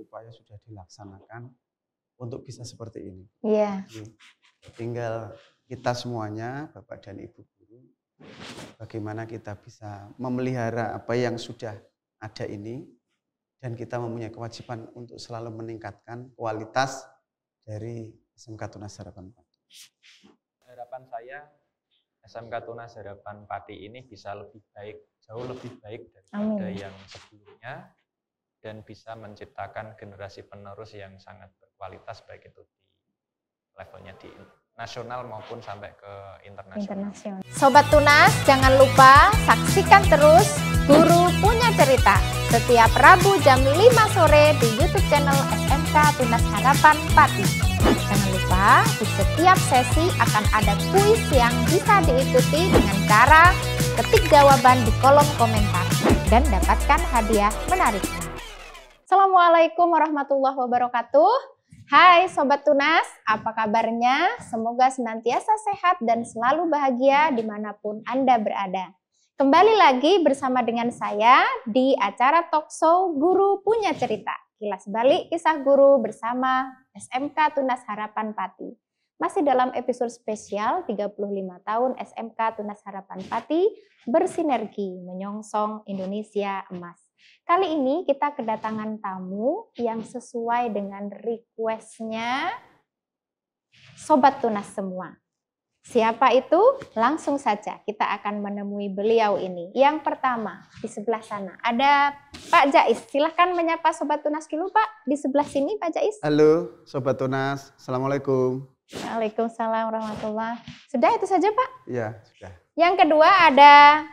upaya sudah dilaksanakan untuk bisa seperti ini. Iya. Jadi, tinggal kita semuanya, Bapak dan Ibu guru, bagaimana kita bisa memelihara apa yang sudah ada ini, dan kita mempunyai kewajiban untuk selalu meningkatkan kualitas dari SMK Tunas Harapan Pati. Harapan saya SMK Tunas Harapan Pati ini bisa lebih baik, jauh lebih baik daripada yang sebelumnya, dan bisa menciptakan generasi penerus yang sangat berkualitas, baik itu di levelnya di nasional maupun sampai ke internasional. Sobat Tunas, jangan lupa saksikan terus Guru Punya Cerita setiap Rabu jam 5 sore di YouTube channel SMK Tunas Harapan Pati. Jangan lupa di setiap sesi akan ada kuis yang bisa diikuti dengan cara ketik jawaban di kolom komentar dan dapatkan hadiah menarik. Assalamualaikum warahmatullahi wabarakatuh. Hai Sobat Tunas, apa kabarnya? Semoga senantiasa sehat dan selalu bahagia dimanapun Anda berada. Kembali lagi bersama dengan saya di acara talkshow Guru Punya Cerita. Kilas balik kisah guru bersama SMK Tunas Harapan Pati. Masih dalam episode spesial 35 tahun SMK Tunas Harapan Pati bersinergi menyongsong Indonesia Emas. Kali ini kita kedatangan tamu yang sesuai dengan request-nya Sobat Tunas semua. Siapa itu? Langsung saja kita akan menemui beliau ini. Yang pertama, di sebelah sana ada Pak Jais. Silahkan menyapa Sobat Tunas dulu Pak. Di sebelah sini Pak Jais. Halo Sobat Tunas, Assalamualaikum. Waalaikumsalam warahmatullahi. Sudah itu saja Pak? Iya, sudah. Yang kedua ada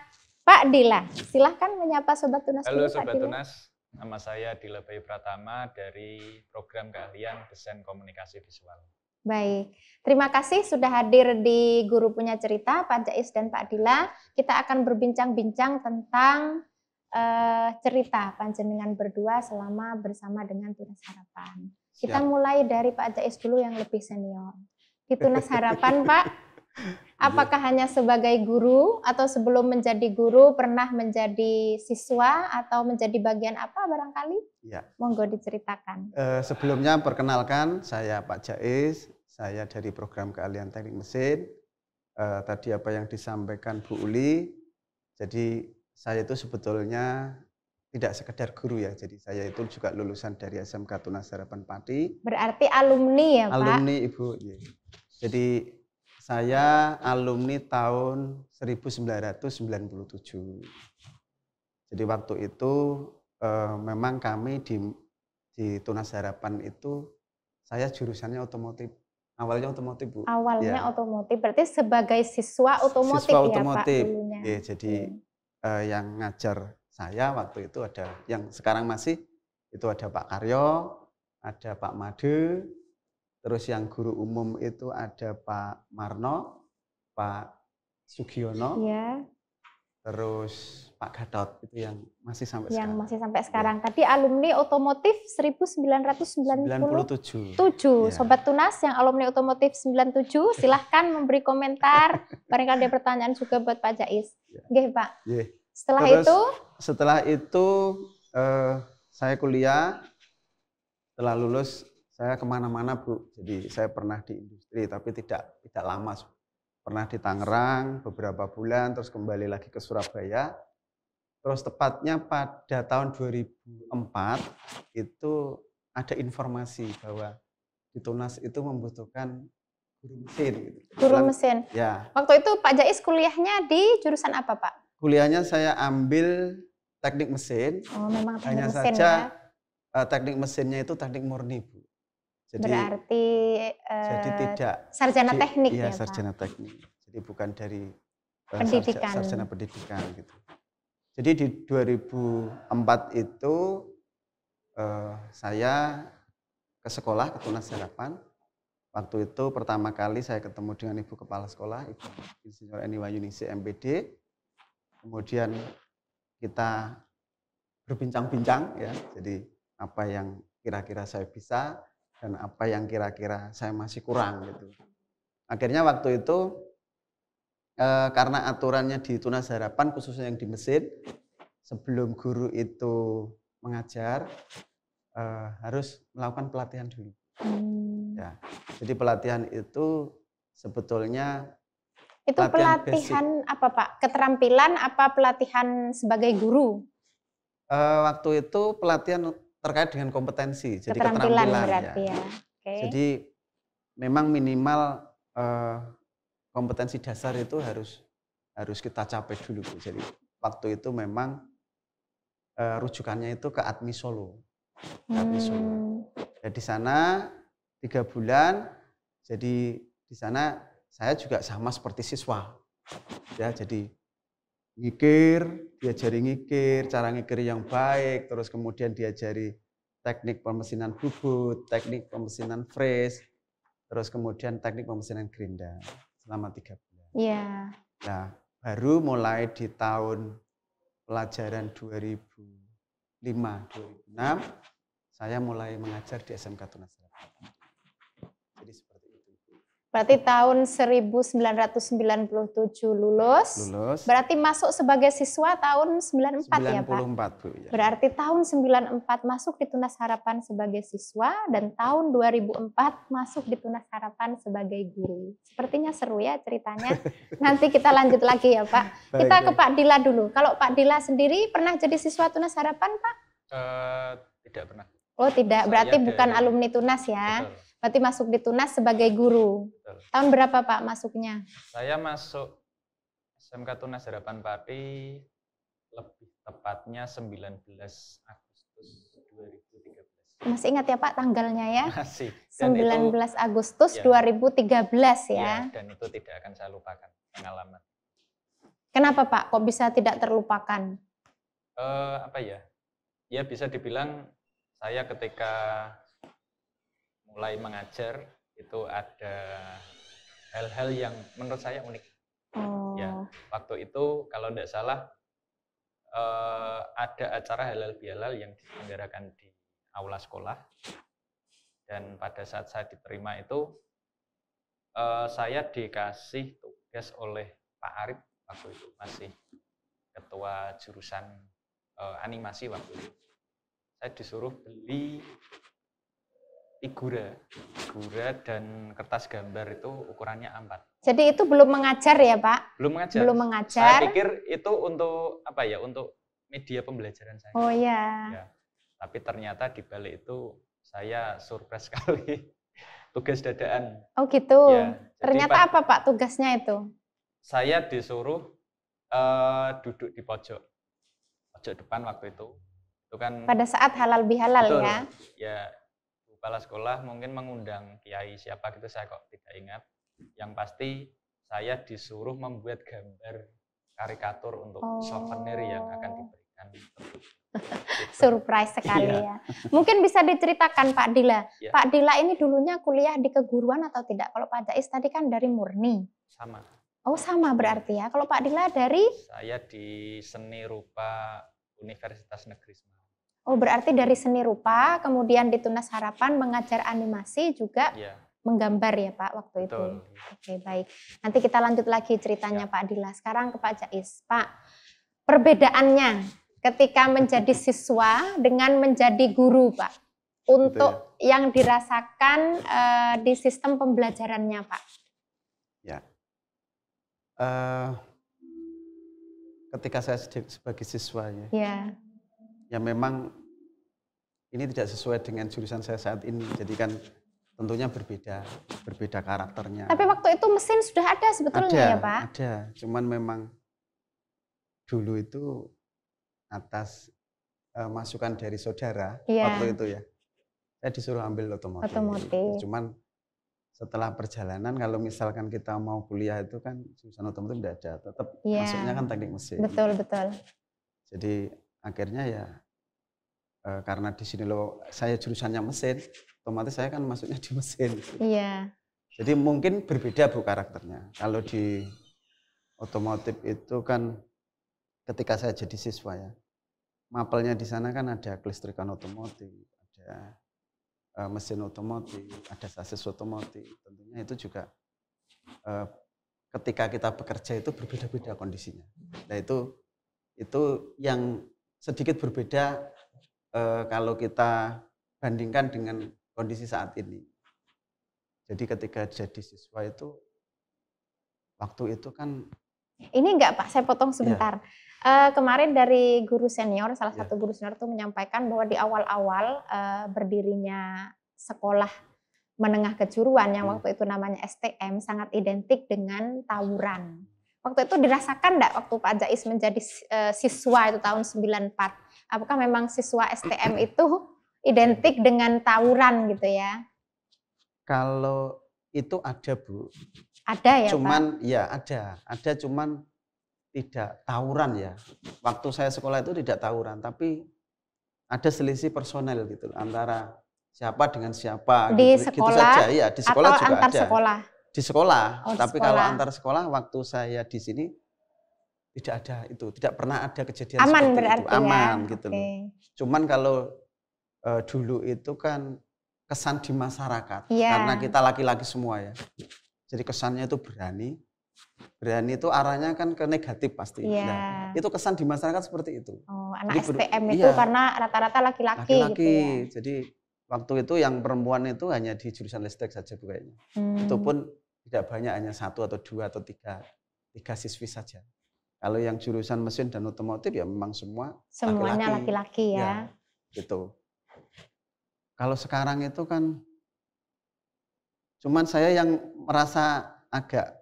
Pak Dila, silahkan menyapa Sobat Tunas. Halo dulu, Sobat Pak Tunas, nama saya Dila Bayu Pratama dari Program Keahlian Desain Komunikasi Visual. Baik, terima kasih sudah hadir di Guru Punya Cerita, Pak Jais dan Pak Dila. Kita akan berbincang-bincang tentang cerita panjenengan berdua selama bersama dengan Tunas Harapan. Kita mulai dari Pak Jais dulu yang lebih senior. Di Tunas Harapan Pak, apakah hanya sebagai guru atau sebelum menjadi guru pernah menjadi siswa atau menjadi bagian apa barangkali? Ya. Monggo diceritakan. Sebelumnya perkenalkan, saya Pak Jais, saya dari Program Keahlian Teknik Mesin. Tadi apa yang disampaikan Bu Uli, jadi saya itu sebetulnya tidak sekedar guru ya, jadi saya itu juga lulusan dari SMK Tunas Harapan Pati. Berarti alumni ya Pak? Alumni Ibu, ya. Jadi saya alumni tahun 1997. Jadi waktu itu memang kami di Tunas Harapan itu saya jurusannya otomotif. Awalnya otomotif Bu. Awalnya ya. Otomotif, berarti sebagai siswa otomotif siswa ya otomotif. Pak dulunya. Ya, jadi yang ngajar saya waktu itu ada, yang sekarang masih itu ada Pak Karyo, ada Pak Made. Terus yang guru umum itu ada Pak Marno, Pak Sugiono, ya. Terus Pak Gatot, itu yang masih sampai yang sekarang. masih sampai sekarang. Tadi alumni otomotif 1997. Ya. Sobat Tunas yang alumni otomotif 97, silahkan memberi komentar. Barangkali ada pertanyaan juga buat Pak Jais. Oke Pak. Ya. Setelah itu saya kuliah, setelah lulus saya kemana-mana Bu. Jadi saya pernah di industri tapi tidak lama. Pernah di Tangerang beberapa bulan, terus kembali lagi ke Surabaya. Terus tepatnya pada tahun 2004 itu ada informasi bahwa di Tunas itu membutuhkan guru mesin. Gitu. Guru mesin. Ya. Waktu itu Pak Jais kuliahnya di jurusan apa Pak? Kuliahnya saya ambil teknik mesin. Oh, memang teknik hanya mesin saja ya? Teknik mesinnya itu teknik murni Bu. Berarti jadi tidak sarjana teknik ya Pak? Sarjana teknik. Jadi bukan dari pendidikan. Sarjana pendidikan gitu. Jadi di 2004 itu saya ke sekolah ke Tunas Harapan. Waktu itu pertama kali saya ketemu dengan Ibu Kepala Sekolah, Ibu Insinyur Eni Wahyuningsi MPD. Kemudian kita berbincang-bincang ya. Jadi apa yang kira-kira saya bisa dan apa yang kira-kira saya masih kurang gitu. Akhirnya waktu itu karena aturannya di Tunas Harapan khususnya yang di mesin, sebelum guru itu mengajar harus melakukan pelatihan dulu. Ya, jadi pelatihan itu sebetulnya itu pelatihan apa Pak? Keterampilan apa pelatihan sebagai guru? Waktu itu pelatihan terkait dengan kompetensi, jadi Keterampilan keterampilan berarti ya. Okay. Jadi memang minimal kompetensi dasar itu harus kita capai dulu. Jadi waktu itu memang rujukannya itu ke Admi Solo. Ya, di sana 3 bulan. Jadi di sana saya juga sama seperti siswa. Ya, jadi diajari ngikir, cara ngikir yang baik, terus kemudian diajari teknik pemesinan bubut, teknik pemesinan freeze, terus kemudian teknik pemesinan gerinda selama 3 bulan. Iya. Nah, baru mulai di tahun pelajaran 2005-2006 saya mulai mengajar di SMK Tunas Harapan. Jadi seperti itu. Berarti tahun 1997 lulus. Berarti masuk sebagai siswa tahun 94 ya Pak? 94 Bu. Ya. Berarti tahun 94 masuk di Tunas Harapan sebagai siswa dan tahun 2004 masuk di Tunas Harapan sebagai guru. Sepertinya seru ya ceritanya. Nanti kita lanjut lagi ya Pak. Kita ke Pak Dila dulu. Kalau Pak Dila sendiri pernah jadi siswa Tunas Harapan Pak? Tidak pernah. Oh tidak, berarti bukan alumni Tunas ya? Betul. Berarti masuk di Tunas sebagai guru. Betul. Tahun berapa Pak masuknya? Saya masuk SMK Tunas Harapan Pati lebih tepatnya 19 Agustus 2013. Masih ingat ya Pak tanggalnya ya? Masih. Dan 19 itu, Agustus ya, 2013 ya? Dan itu tidak akan saya lupakan pengalaman. Kenapa Pak? Kok bisa tidak terlupakan? Apa ya? Ya bisa dibilang saya ketika mulai mengajar itu ada hal-hal yang menurut saya unik. Ya, waktu itu kalau tidak salah ada acara halal bihalal yang diselenggarakan di aula sekolah, dan pada saat saya diterima itu saya dikasih tugas oleh Pak Arif waktu itu, masih ketua jurusan animasi waktu itu. Saya disuruh beli figura dan kertas gambar itu ukurannya A4. Jadi itu belum mengajar ya Pak? Belum mengajar. Belum mengajar. Saya pikir itu untuk apa ya? Untuk media pembelajaran saya. Oh iya. Ya. Tapi ternyata di balik itu saya surprise sekali. Tugas dadaan. Oh gitu. Ya, ternyata apa Pak tugasnya itu? Saya disuruh duduk di pojok depan waktu itu. Itu kan pada saat halal bihalal. Betul, ya. Ya, kepala sekolah mungkin mengundang kiai siapa gitu, saya kok tidak ingat. Yang pasti saya disuruh membuat gambar karikatur untuk souvenir yang akan diberikan. Surprise sekali ya. Mungkin bisa diceritakan Pak Dila. Ya. Pak Dila ini dulunya kuliah di keguruan atau tidak? Kalau Pak Jais tadi kan dari murni. Sama. Oh sama berarti ya. Kalau Pak Dila dari? Saya di seni rupa Universitas Negeri Semarang. Oh berarti dari seni rupa, kemudian di Tunas Harapan mengajar animasi juga menggambar ya Pak waktu itu. Oke baik. Nanti kita lanjut lagi ceritanya Pak Dila. Sekarang ke Pak Jais. Pak, perbedaannya ketika menjadi siswa dengan menjadi guru Pak, untuk yang dirasakan di sistem pembelajarannya Pak. Ya. Ketika saya sebagai siswa ya memang ini tidak sesuai dengan jurusan saya saat ini, jadi kan tentunya berbeda karakternya. Tapi waktu itu mesin sudah ada sebetulnya ya Pak? Ada, cuman memang dulu itu atas masukan dari saudara waktu itu ya, saya disuruh ambil otomotif. Cuman setelah perjalanan kalau misalkan kita mau kuliah itu kan jurusan otomotif tidak ada, tetap masuknya kan teknik mesin. Betul. Jadi akhirnya ya karena di sini saya jurusannya mesin, otomatis saya kan masuknya di mesin. Iya. Jadi mungkin berbeda Bu karakternya. Kalau di otomotif itu kan ketika saya jadi siswa ya, mapelnya di sana kan ada kelistrikan otomotif, ada mesin otomotif, ada sasis otomotif. Tentunya itu juga ketika kita bekerja itu berbeda-beda kondisinya. Nah itu yang sedikit berbeda kalau kita bandingkan dengan kondisi saat ini. Jadi ketika jadi siswa itu, waktu itu kan... Ini enggak Pak, saya potong sebentar. Kemarin dari guru senior, salah satu guru senior itu menyampaikan bahwa di awal-awal berdirinya sekolah menengah kejuruan yang waktu itu namanya STM sangat identik dengan tawuran. Waktu itu dirasakan enggak waktu Pak Jais menjadi siswa itu tahun 94? Apakah memang siswa STM itu identik dengan tawuran gitu ya? Kalau itu ada Bu. Ada ya cuman, Pak? Ya ada cuman tidak tawuran ya. Waktu saya sekolah itu tidak tawuran, tapi ada selisih personel gitu antara siapa dengan siapa. Di gitu, sekolah gitu saja. Ya, di sekolah atau juga antar ada. sekolah? Di sekolah, di tapi sekolah. Kalau antar sekolah waktu saya di sini tidak ada itu, tidak pernah ada kejadian aman seperti berarti itu. Aman ya? gitu loh. Cuman kalau dulu itu kan kesan di masyarakat, karena kita laki-laki semua ya. Jadi kesannya itu berani itu arahnya kan ke negatif pasti. Nah, itu kesan di masyarakat seperti itu. Oh, anak STM itu karena rata-rata laki-laki gitu ya. Jadi waktu itu yang perempuan itu hanya di jurusan listrik saja Bu kayaknya. Itu pun tidak banyak, hanya 1 atau 2 atau 3 siswi saja. Kalau yang jurusan mesin dan otomotif ya memang semuanya laki-laki ya. Gitu. Kalau sekarang itu kan cuman saya yang merasa agak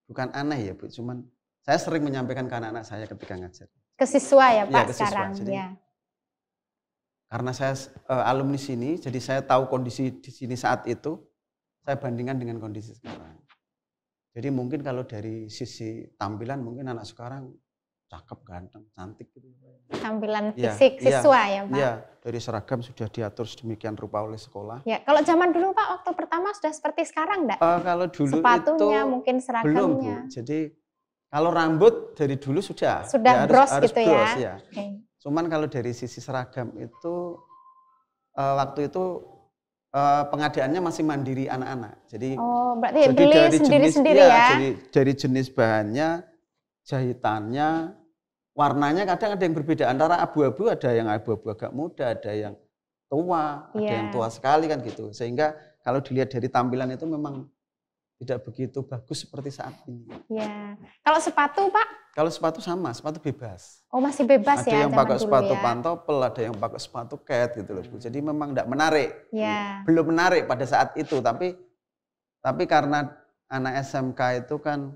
bukan aneh ya Bu, cuman saya sering menyampaikan ke anak-anak saya ketika ngajar. Ke siswa ya Pak ke siswa. sekarang Jadi, ya. Karena saya alumni sini, jadi saya tahu kondisi di sini saat itu, saya bandingkan dengan kondisi sekarang. Jadi mungkin kalau dari sisi tampilan mungkin anak sekarang cakep, ganteng, cantik gitu. Tampilan fisik siswa ya Pak? Iya, dari seragam sudah diatur sedemikian rupa oleh sekolah. Ya, kalau zaman dulu Pak waktu pertama sudah seperti sekarang enggak? Kalau dulu sepatunya, itu mungkin seragamnya. Belum Bu, jadi kalau rambut dari dulu sudah bros harus gitu bros, ya. Okay. Cuman kalau dari sisi seragam itu waktu itu pengadaannya masih mandiri anak-anak. Jadi berarti beli dari sendiri-sendiri ya. Jadi dari jenis bahannya, jahitannya, warnanya kadang ada yang berbeda, antara abu-abu, ada yang abu-abu agak muda, ada yang tua, ada yang tua sekali kan gitu. Sehingga kalau dilihat dari tampilan itu memang tidak begitu bagus seperti saat ini. Iya. Kalau sepatu Pak? Kalau sepatu sama, sepatu bebas. Oh masih bebas ada ya? Ada yang pakai sepatu ya? pantopel, ada yang pakai sepatu ket gitu loh Bu. Jadi memang tidak menarik. Ya. Belum menarik pada saat itu, tapi karena anak SMK itu kan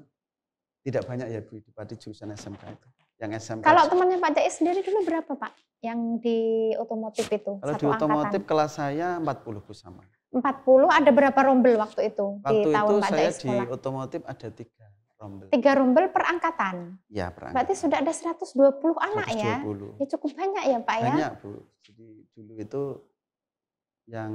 tidak banyak ya Bu di jurusan SMK itu. Yang SMK. Kalau temannya Pak Jais sendiri dulu berapa Pak? Yang di otomotif itu? Kalau di otomotif kelas saya 40 Bu sama. 40, ada berapa rombel waktu itu? Waktu di tahun itu Pak saya Jais sekolah? di otomotif ada 3 rombel. 3 rombel per angkatan? Ya, per angkatan. Berarti sudah ada 120 anak 120. Ya? Ya cukup banyak ya Pak ya? Banyak Bu. Jadi dulu itu yang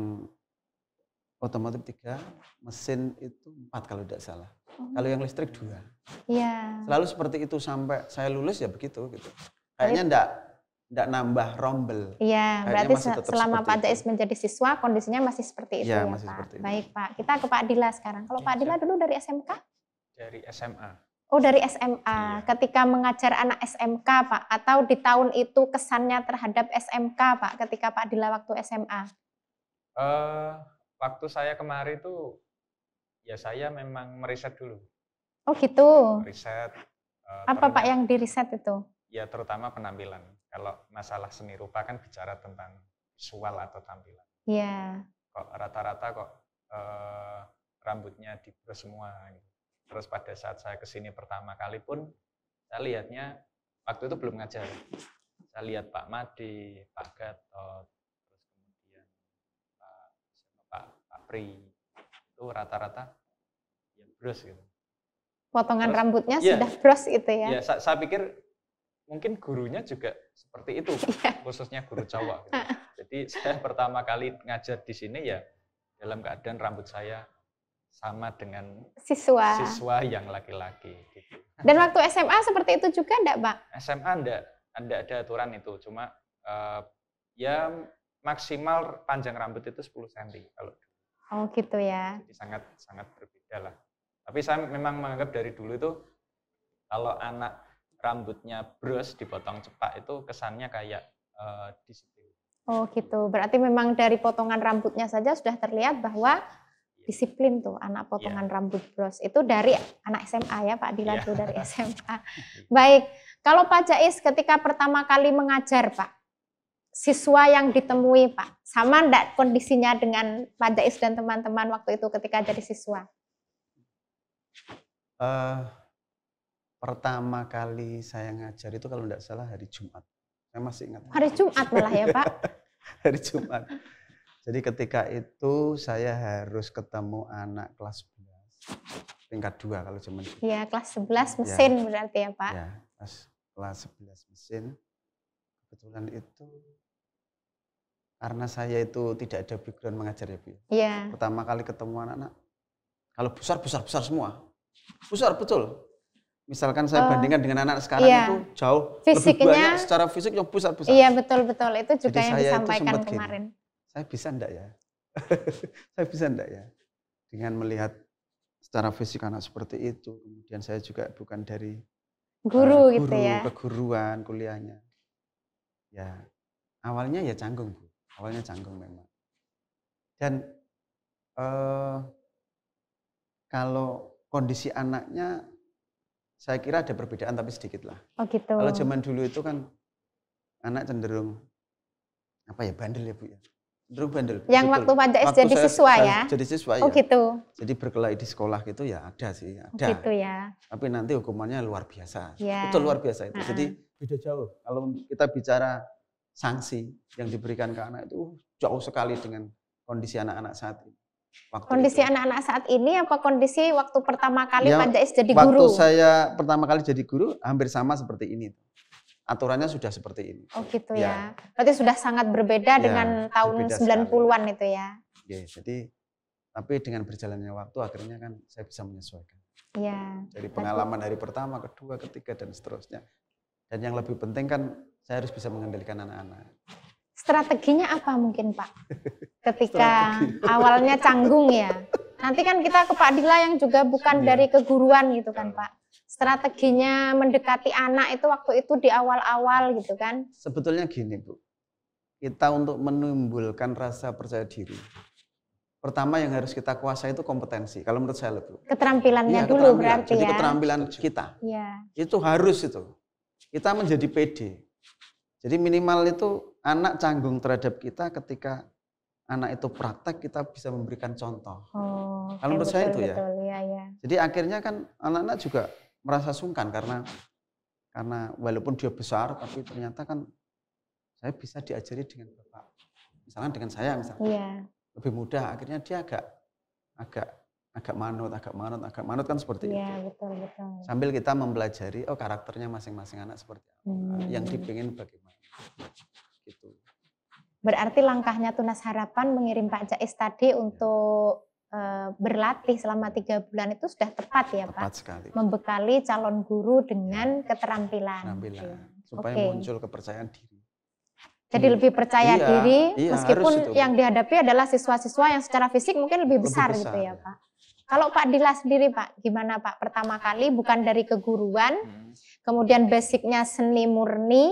otomotif 3, mesin itu 4 kalau tidak salah. Kalau yang listrik 2. Iya. Selalu seperti itu sampai saya lulus ya begitu gitu. Kayaknya enggak nambah rombel. Iya, berarti selama Pak Jais menjadi siswa kondisinya masih seperti itu ya masih Pak. Seperti itu. Baik Pak, kita ke Pak Dila sekarang. Kalau Pak Dila dulu dari SMK? Dari SMA. Oh dari SMA. Ketika mengajar anak SMK Pak, atau di tahun itu kesannya terhadap SMK Pak ketika Pak Dila waktu SMA? Waktu saya kemarin itu ya saya memang meriset dulu. Oh gitu. Riset. Apa Pak yang diriset itu? Ya terutama penampilan. Kalau masalah seni rupa kan bicara tentang visual atau tampilan. Iya. Kok rata-rata kok rambutnya dibros semua. Gitu. Terus pada saat saya kesini pertama kali pun saya lihatnya waktu itu belum ngajar. Saya lihat Pak Made, Pak Gatot, terus kemudian Pak Pri, itu rata-rata ya bros gitu. Potongan rambutnya sudah bros gitu ya? Ya, saya pikir mungkin gurunya juga seperti itu, khususnya guru cowok. Gitu. Jadi saya pertama kali ngajar di sini ya dalam keadaan rambut saya sama dengan siswa yang laki-laki. Gitu. Dan waktu SMA seperti itu juga enggak Pak? SMA enggak ada aturan itu, cuma ya maksimal panjang rambut itu 10 cm kalau. Oh gitu ya. Jadi sangat berbeda lah. Tapi saya memang menganggap dari dulu itu kalau anak rambutnya bros dipotong cepak itu kesannya kayak disiplin. Oh gitu, berarti memang dari potongan rambutnya saja sudah terlihat bahwa disiplin tuh anak potongan rambut bros. Itu dari anak SMA ya Pak Dila tuh dari SMA. Baik, kalau Pak Jais ketika pertama kali mengajar Pak, siswa yang ditemui Pak, sama enggak kondisinya dengan Pak Jais dan teman-teman waktu itu ketika jadi siswa? Pertama kali saya ngajar itu kalau enggak salah hari Jumat. Saya masih ingat. Hari Jumat malah ya Pak? Hari Jumat. Jadi ketika itu saya harus ketemu anak kelas 11, tingkat 2 kalau zaman itu. Iya, kelas 11 mesin ya, berarti ya Pak? Ya, kelas 11 mesin. Kebetulan itu karena saya itu tidak ada background mengajar ya Bu. Iya. Pertama kali ketemu anak-anak, kalau besar semua. Besar betul. Misalkan saya bandingkan dengan anak sekarang itu jauh lebih banyak secara fisik yang besar-besar. Iya betul-betul, itu juga jadi yang disampaikan kemarin. Saya bisa enggak ya? Saya bisa enggak ya? Dengan melihat secara fisik anak seperti itu, kemudian saya juga bukan dari guru gitu ya. Keguruan, kuliahnya. Ya, awalnya ya canggung Bu. Awalnya canggung memang. Dan kalau kondisi anaknya saya kira ada perbedaan tapi sedikit lah. Oh gitu. Kalau zaman dulu itu kan anak cenderung bandel ya Bu ya. Cenderung bandel. Yang betul. Waktu Pak Jais jadi siswa ya? Jadi siswa ya. Oh gitu. Jadi berkelahi di sekolah gitu ya ada sih, ada. Oh gitu ya. Tapi nanti hukumannya luar biasa. Ya. Betul luar biasa itu. Jadi beda jauh. Kalau kita bicara sanksi yang diberikan ke anak itu jauh sekali dengan kondisi anak-anak saat ini. Kondisi anak-anak saat ini apa kondisi waktu pertama kali Pak Jais jadi guru? Waktu saya pertama kali jadi guru hampir sama seperti ini. Aturannya sudah seperti ini. Oh gitu ya. Berarti sudah sangat berbeda dengan tahun 90-an itu ya. Ya, jadi tapi dengan berjalannya waktu akhirnya kan saya bisa menyesuaikan. Iya. Dari pengalaman hari pertama, kedua, ketiga dan seterusnya. Dan yang lebih penting kan saya harus bisa mengendalikan anak-anak. Strateginya apa mungkin Pak? Ketika awalnya canggung ya. Nanti kan kita ke Pak Dila yang juga bukan dari keguruan gitu kan Pak. Strateginya mendekati anak itu waktu itu di awal-awal gitu kan. Sebetulnya gini Bu. Kita untuk menimbulkan rasa percaya diri. Pertama yang harus kita kuasai itu kompetensi. Kalau menurut saya Bu. Keterampilannya dulu berarti ya. Jadi ya. keterampilan kita. Iya. Itu harus itu. Kita menjadi pede. Jadi minimal itu anak canggung terhadap kita ketika anak itu praktek kita bisa memberikan contoh. Oh, kalau menurut saya itu betul, ya. Jadi akhirnya kan anak-anak juga merasa sungkan karena walaupun dia besar tapi ternyata kan saya bisa diajari dengan bapak. Misalnya dengan saya misalnya. Lebih mudah akhirnya dia agak manut kan seperti itu. Iya, betul. Sambil kita mempelajari karakternya masing-masing anak seperti apa, yang dipingin bagaimana. Gitu. Berarti langkahnya Tunas Harapan mengirim Pak Jais tadi untuk berlatih selama 3 bulan itu sudah tepat ya Pak? Tepat sekali. Membekali calon guru dengan keterampilan. Supaya muncul kepercayaan diri. Jadi lebih percaya diri meskipun yang dihadapi adalah siswa-siswa yang secara fisik mungkin lebih besar gitu ya Pak. Kalau Pak Dila sendiri Pak, gimana Pak? Pertama kali bukan dari keguruan, kemudian basicnya seni murni,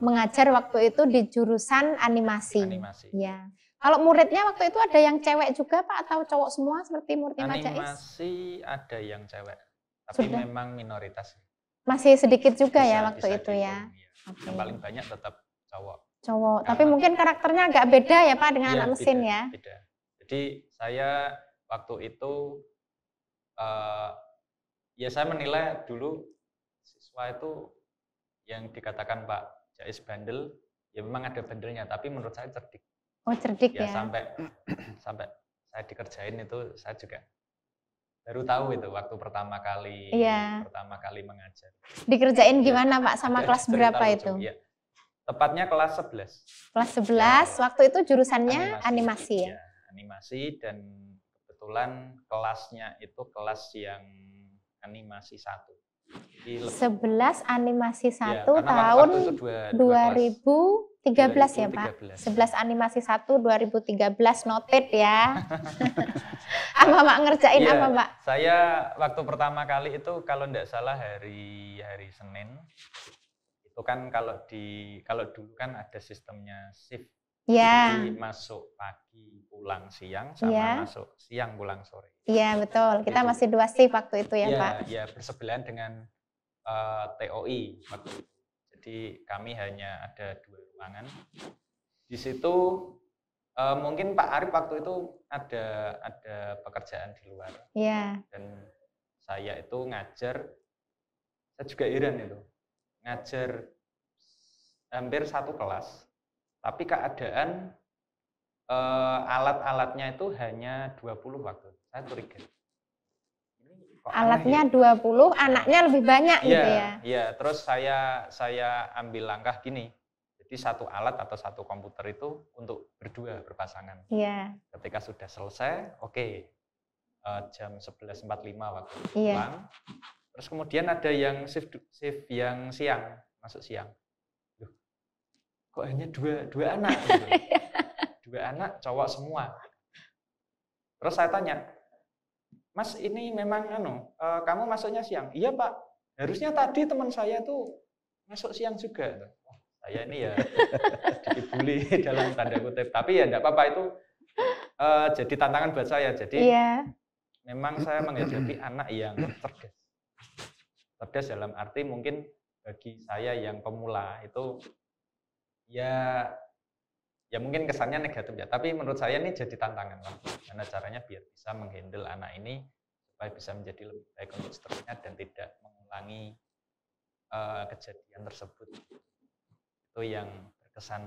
mengajar waktu itu di jurusan animasi. Ya. Kalau muridnya waktu itu ada yang cewek juga Pak atau cowok semua seperti muridnya Pak Jais? Animasi ada yang cewek, tapi memang minoritas. Masih sedikit juga ya waktu itu ya. Okay. Yang paling banyak tetap cowok. Tapi mungkin karakternya agak beda ya Pak dengan anak mesin ya? Beda. Jadi saya waktu itu saya menilai dulu siswa itu yang dikatakan Pak Jais bandel, ya memang ada bandelnya, tapi menurut saya cerdik. Oh cerdik ya? Sampai saya dikerjain itu saya juga baru tahu itu waktu pertama kali mengajar. Dikerjain gimana Pak? Sama kelas berapa itu? Ya. Tepatnya kelas 11. Kelas 11, waktu itu jurusannya animasi ya? Animasi dan kebetulan kelasnya itu kelas yang animasi 1. 11 animasi 1 tahun 2013 ya Pak? 11 animasi 1 2013 noted ya. Apa Pak ngerjain apa Pak? Saya waktu pertama kali itu kalau tidak salah hari Senin. Itu kan kalau dulu kan ada sistemnya shift Iya. Jadi masuk pagi pulang siang sama masuk siang pulang sore. Iya betul, kita masih 2 shift waktu itu ya Pak. Iya, bersebelahan dengan TOI waktu itu. Jadi kami hanya ada 2 ruangan. Di situ mungkin Pak Arif waktu itu ada pekerjaan di luar. Iya. Dan saya itu ngajar, saya juga heran itu, ngajar hampir 1 kelas. Tapi keadaan alat-alatnya itu hanya 20 waktu. Saya curiga. Alatnya 20, anaknya lebih banyak gitu ya. Iya, terus saya ambil langkah gini. Jadi 1 alat atau 1 komputer itu untuk berdua berpasangan. Iya. Ketika sudah selesai, oke. Jam 11.45 waktu pulang. Terus kemudian ada yang shift yang siang, masuk siang. Loh, kok hanya dua anak gitu. 2 anak cowok semua. Terus saya tanya, Mas ini memang kamu masuknya siang? Iya Pak, harusnya tadi teman saya tuh masuk siang juga. Saya ini ya dibully dalam tanda kutip, tapi ya enggak apa-apa itu jadi tantangan buat saya. Jadi memang saya menghadapi anak yang cerdas. Cerdas dalam arti mungkin bagi saya yang pemula itu ya mungkin kesannya negatif ya, tapi menurut saya ini jadi tantangan lah. Karena caranya biar bisa menghandle anak ini supaya bisa menjadi lebih baik untuk seterusnya dan tidak mengulangi kejadian tersebut. Itu yang berkesan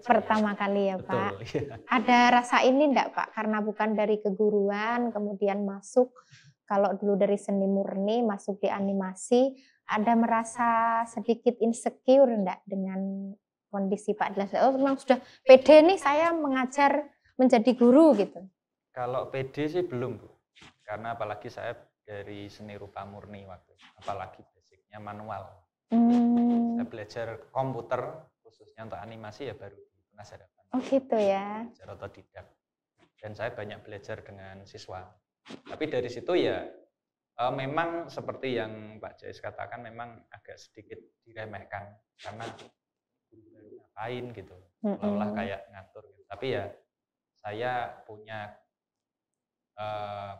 pertama kali ya Pak. Betul, iya. Ada rasa ini enggak Pak, karena bukan dari keguruan kemudian masuk, kalau dulu dari seni murni masuk di animasi, ada merasa sedikit insecure enggak dengan kondisi Pak Dilas? Oh memang sudah pede nih saya mengajar menjadi guru gitu. Kalau pede sih belum Bu, karena apalagi saya dari seni rupa murni waktu itu, apalagi basicnya manual. Saya belajar komputer khususnya untuk animasi ya baru di Tunas Harapan. Oh gitu ya. Belajar otodidak. Dan saya banyak belajar dengan siswa. Tapi dari situ ya memang seperti yang Pak Jais katakan memang agak sedikit diremehkan karena ngapain gitu, seolah kayak ngatur gitu. Tapi ya saya punya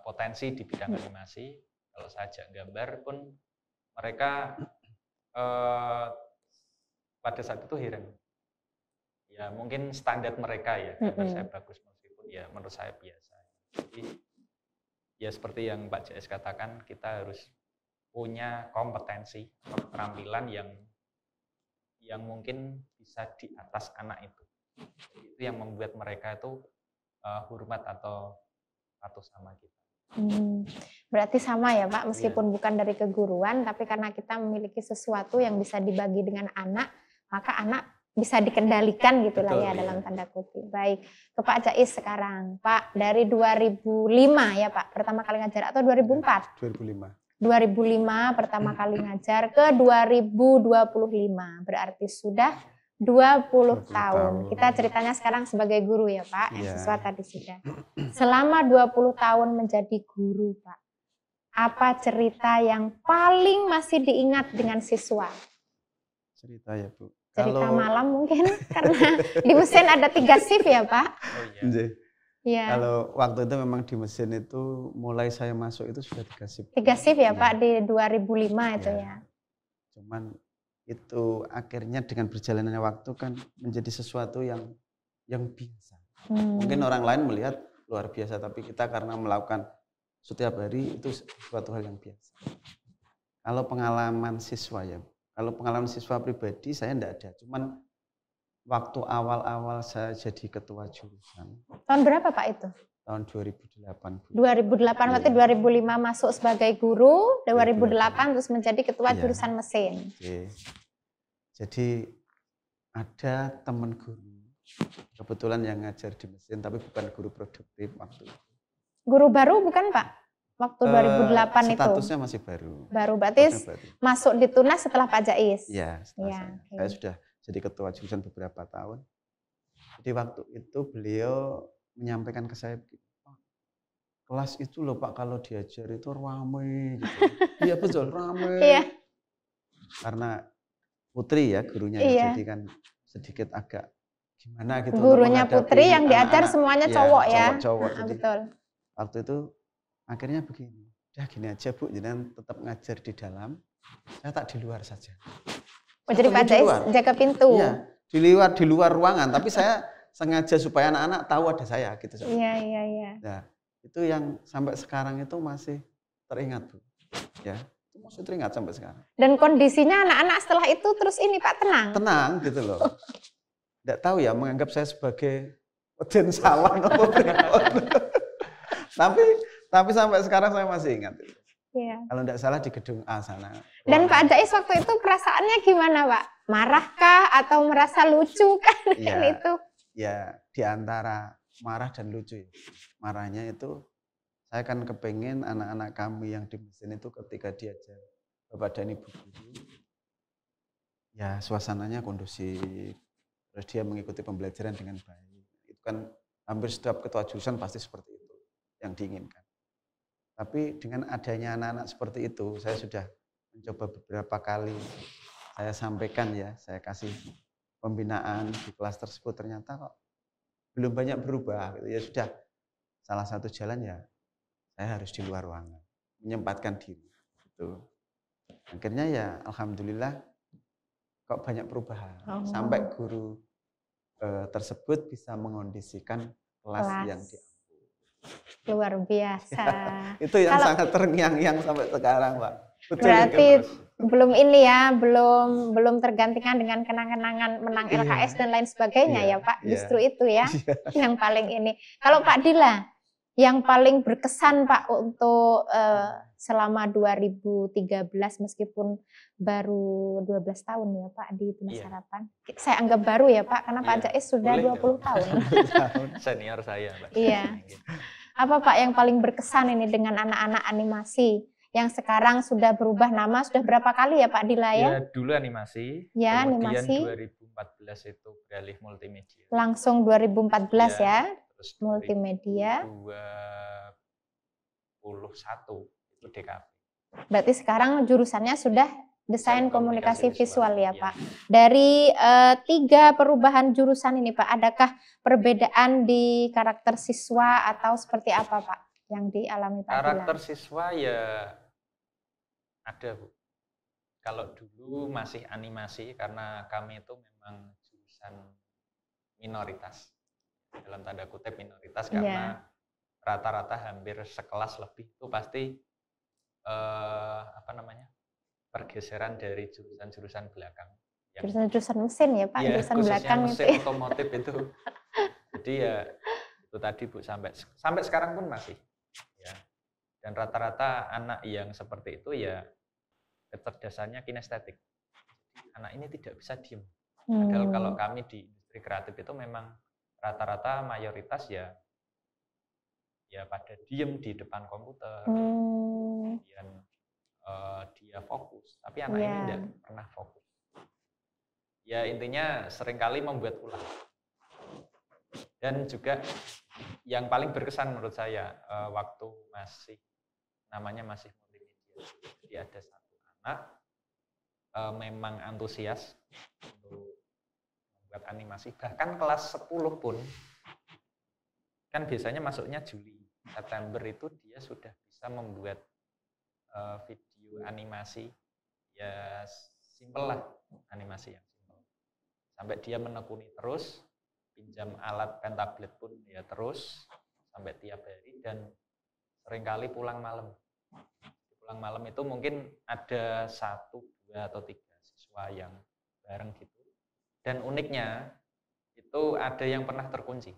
potensi di bidang animasi. Kalau saya ajak gambar pun mereka pada saat itu heran. Ya mungkin standar mereka ya, gambar saya bagus meskipun ya menurut saya biasa. Jadi ya seperti yang Pak Jais katakan, kita harus punya kompetensi, keterampilan yang mungkin bisa di atas anak itu. Itu yang membuat mereka itu hormat atau patuh sama kita. Berarti sama ya Pak, meskipun bukan dari keguruan, tapi karena kita memiliki sesuatu yang bisa dibagi dengan anak, maka anak bisa dikendalikan gitu lah ya dalam tanda kutip. Baik, ke Pak Jais sekarang. Pak, dari 2005 ya Pak, pertama kali ngajar atau 2004? 2005 pertama kali ngajar ke 2025, berarti sudah 20 tahun. Kita ceritanya sekarang sebagai guru ya Pak, siswa tadi sudah. Selama 20 tahun menjadi guru Pak, apa cerita yang paling masih diingat dengan siswa? Cerita ya Bu. Cerita malam mungkin, karena di mesin ada 3 shift ya Pak. Oh iya. Ya. Kalau waktu itu memang di mesin itu mulai saya masuk itu sudah 3 shift. 3 shift ya Pak di 2005 itu ya. Cuman itu akhirnya dengan berjalannya waktu kan menjadi sesuatu yang biasa. Mungkin orang lain melihat luar biasa, tapi kita karena melakukan setiap hari itu suatu hal yang biasa. Kalau pengalaman siswa ya, kalau pengalaman siswa pribadi saya enggak ada. Cuman waktu awal-awal saya jadi ketua jurusan. Tahun berapa Pak itu? Tahun 2008. 2008 berarti 2005 masuk sebagai guru, 2008 terus menjadi ketua jurusan mesin. Oke. Jadi ada teman guru, kebetulan yang ngajar di mesin, tapi bukan guru produktif waktu itu. Guru baru bukan Pak? Waktu 2008 itu? Statusnya masih baru. Baru, berarti masuk di Tunas setelah Pak Jais? Iya, saya sudah jadi ketua jurusan beberapa tahun. Jadi waktu itu beliau menyampaikan ke saya, Pak, kelas itu loh Pak kalau diajar itu ramai gitu. Iya betul, ramai. Iya. Karena putri ya gurunya, jadi kan sedikit agak gimana gitu. Gurunya Putri yang diajar semuanya cowok ya. Cowok-cowok. Betul. Waktu itu akhirnya begini, udah gini aja Bu, jangan tetap ngajar di dalam, saya tak di luar saja. Jadi Pak Jais jaga pintu. Iya, di luar ruangan, tapi saya sengaja supaya anak-anak tahu ada saya gitu. Iya. Nah, itu yang sampai sekarang itu masih teringat Bu. Ya, itu masih teringat sampai sekarang. Dan kondisinya anak-anak setelah itu terus ini Pak tenang. Tenang gitu loh. Tidak tahu ya, menganggap saya sebagai Eden Sawan apa tapi sampai sekarang saya masih ingat. Iya. Kalau tidak salah di gedung A sana. Dan Pak Jais waktu itu perasaannya gimana Pak? Marahkah atau merasa lucu kan? Ya, itu? Ya di antara marah dan lucu. Marahnya itu saya kan kepengen anak-anak kami yang di mesin itu ketika diajar Bapak dan Ibu guru, ya suasananya kondusif, terus dia mengikuti pembelajaran dengan baik. Itu kan hampir setiap ketua jurusan pasti seperti itu yang diinginkan. Tapi dengan adanya anak-anak seperti itu, saya sudah mencoba beberapa kali saya sampaikan ya, saya kasih pembinaan di kelas tersebut, ternyata kok belum banyak berubah. Ya sudah, salah satu jalan ya saya harus di luar ruangan, menyempatkan diri. Gitu. Akhirnya ya alhamdulillah kok banyak perubahan. Sampai guru tersebut bisa mengondisikan kelas yang diambil. Luar biasa. Itu yang sangat terngiang-ngiang sampai sekarang, Pak. Betul, berarti belum ini ya, belum tergantikan dengan kenang-kenangan menang LKS dan lain sebagainya ya Pak. Justru itu ya yang paling ini. Kalau Pak Dila, yang paling berkesan Pak untuk selama 2013 meskipun baru 12 tahun ya Pak di Tunas Harapan. Saya anggap baru ya Pak, karena Pak Jais sudah 20 tahun. Senior saya Pak. Iya. Apa Pak yang paling berkesan ini dengan anak-anak animasi yang sekarang sudah berubah nama, sudah berapa kali ya Pak Dila ya? Ya dulu animasi, ya, kemudian animasi. 2014 itu beralih multimedia. Langsung 2014 ya, terus multimedia. 2021 itu DKV. Berarti sekarang jurusannya sudah desain komunikasi visual ya Pak. Dari 3 perubahan jurusan ini Pak, adakah perbedaan di karakter siswa atau seperti apa Pak yang dialami Pak Dila? Karakter siswa ya ada Bu. Kalau dulu masih animasi karena kami itu memang jurusan minoritas. Dalam tanda kutip minoritas karena rata-rata hampir sekelas lebih itu pasti pergeseran dari jurusan-jurusan belakang. Jurusan-jurusan mesin ya Pak, jurusan belakang mesin itu. Otomotif itu. Jadi ya itu tadi Bu sampai sekarang pun masih. Ya. Dan rata-rata anak yang seperti itu ya kecerdasannya kinestetik. Anak ini tidak bisa diem. Padahal kalau kami di industri kreatif itu memang rata-rata mayoritas ya pada diem di depan komputer. Kemudian dia fokus, tapi anak ini tidak pernah fokus. Ya intinya seringkali membuat ulah. Dan juga yang paling berkesan menurut saya waktu namanya masih multimedia. Jadi ada satu anak memang antusias untuk membuat animasi, bahkan kelas 10 pun kan biasanya masuknya Juli, September itu dia sudah bisa membuat video animasi ya simpel lah, animasi yang simpel. Sampai dia menekuni terus, pinjam alat pen tablet pun ya terus sampai tiap hari dan seringkali pulang malam. Pulang malam itu mungkin ada 1, 2 atau 3 siswa yang bareng gitu. Dan uniknya itu ada yang pernah terkunci.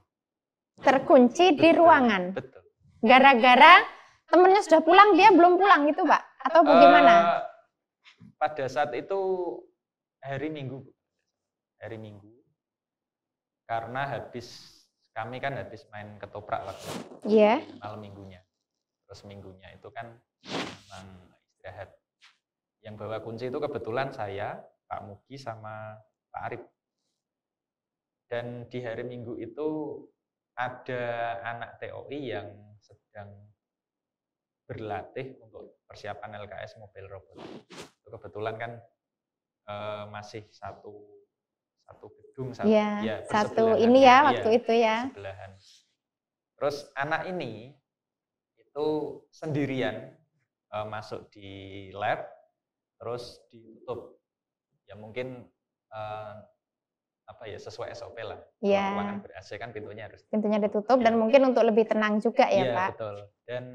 Terkunci di ruangan? Betul. Gara-gara temennya sudah pulang, dia belum pulang gitu Pak? Atau bagaimana? Pada saat itu hari Minggu. Hari Minggu. Karena kami kan habis main ketoprak waktu malam minggunya. Terus minggunya itu kan memang istirahat. Yang bawa kunci itu kebetulan saya, Pak Mugi sama Pak Arif. Dan di hari Minggu itu ada anak TOI yang sedang berlatih untuk persiapan LKS mobil robot. Itu kebetulan kan masih satu satu gedung, ya, satu bersebelahan. ini ya waktu itu ya. Sebelahan. Terus anak ini itu sendirian masuk di lab, terus ditutup. Ya mungkin sesuai SOP lah. Ya. Ruangan ber-AC kan pintunya ditutup dan mungkin untuk lebih tenang juga ya, Pak. Iya, betul. Dan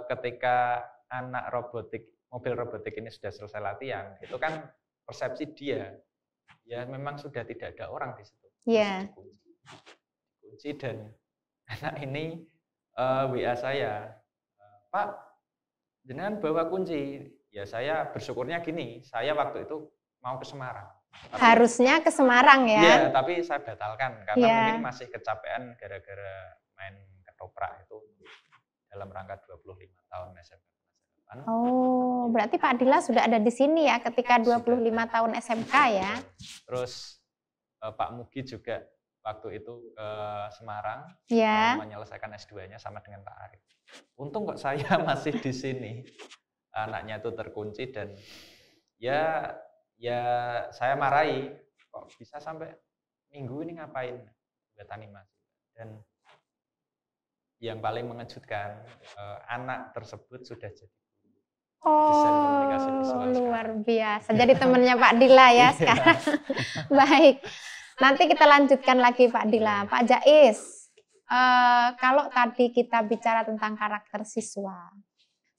ketika anak mobil robotik ini sudah selesai latihan, itu kan persepsi dia, ya memang sudah tidak ada orang di situ. Iya. Dikunci dan anak ini WA saya, Pak, jenengan bawa kunci. Ya saya bersyukurnya gini, saya waktu itu mau ke Semarang. Harusnya ke Semarang ya? Iya, tapi saya batalkan karena mungkin masih kecapean gara-gara main ketoprak itu dalam rangka 25 tahun SMK. Oh, berarti Pak Adila sudah ada di sini ya ketika 25 tahun SMK ya? Terus Pak Mugi juga waktu itu ke Semarang menyelesaikan S2-nya sama dengan Pak Arif. Untung kok saya masih di sini. Anaknya itu terkunci dan ya saya marahi, kok bisa sampai minggu ini ngapain buat animasi. Dan yang paling mengejutkan, anak tersebut sudah jadi desain komunikasi visual luar sekarang. Biasa. Jadi temannya Pak Dila ya sekarang. Baik, nanti kita lanjutkan lagi Pak Dila. Pak Jais, kalau tadi kita bicara tentang karakter siswa,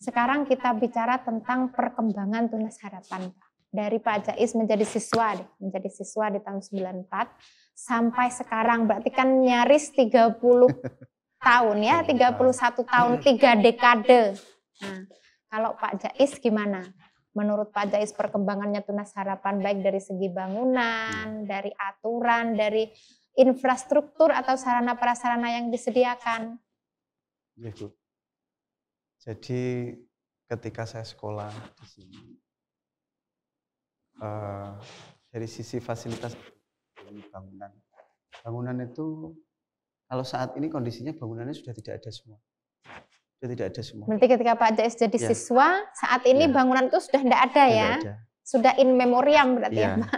sekarang kita bicara tentang perkembangan Tunas Harapan, Pak. Dari Pak Jais menjadi siswa di tahun 94 sampai sekarang, berarti kan nyaris 30 tahun ya, 31 tahun, 3 dekade. Nah, kalau Pak Jais gimana? Menurut Pak Jais perkembangannya Tunas Harapan baik dari segi bangunan, dari aturan, dari infrastruktur atau sarana prasarana yang disediakan? Ya, Bu. Jadi ketika saya sekolah di sini, dari sisi fasilitas bangunan itu kalau saat ini kondisinya bangunannya sudah tidak ada semua. Berarti ketika Pak Jais jadi siswa, saat ini bangunan itu sudah tidak ada ya? Sudah in memoriam berarti ya, Pak?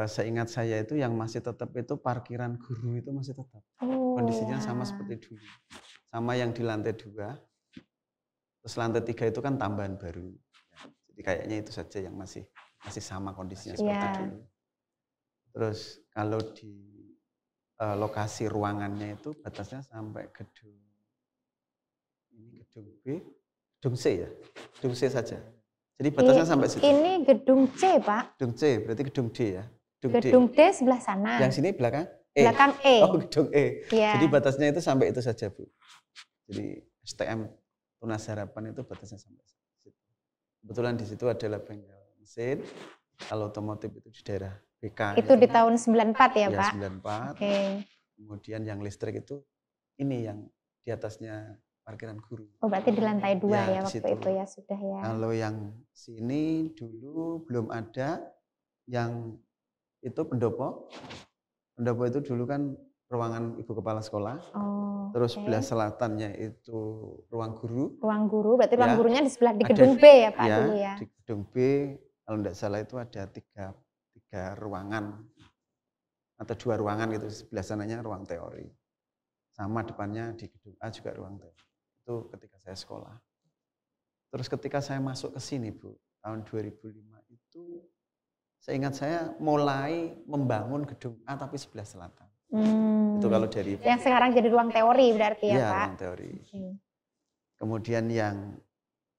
Seingat saya itu yang masih tetap itu parkiran guru itu masih tetap. Kondisinya sama seperti dulu. Sama yang di lantai 2. Terus lantai 3 itu kan tambahan baru. Jadi kayaknya itu saja yang masih sama kondisinya seperti dulu. Terus kalau di lokasi ruangannya itu batasnya sampai gedung B, gedung C ya, gedung C saja. Jadi batasnya sampai situ. Ini gedung C, Pak. Gedung C, berarti gedung D ya. Gedung D sebelah sana. Yang sini belakang E. Belakang E. Oh, gedung E. Ya. Jadi batasnya itu sampai itu saja, Bu. Jadi STM Tunas Harapan itu batasnya sampai situ. Kebetulan di situ adalah bengkel mesin. Kalau otomotif itu di daerah BK. Itu di tahun 94 ya, Pak? 94. Kemudian yang listrik itu ini yang di atasnya parkiran guru. Oh, berarti di lantai 2 ya waktu itu ya, sudah ya. Kalau yang sini dulu belum ada, yang itu pendopo. Pendopo itu dulu kan ruangan Ibu Kepala Sekolah. Terus sebelah selatannya itu ruang guru. Ruang guru, berarti ruang gurunya di sebelah di gedung B ya, Pak, dulu ya? Di gedung B, kalau tidak salah itu ada tiga ruangan atau 2 ruangan gitu. Sebelah sananya ruang teori. Sama depannya di gedung A juga ruang teori. Itu ketika saya sekolah. Terus ketika saya masuk ke sini, Bu, tahun 2005 itu seingat saya mulai membangun gedung A tapi sebelah selatan. Itu kalau dari yang sekarang jadi ruang teori berarti ya, Pak? Ruang teori. Kemudian yang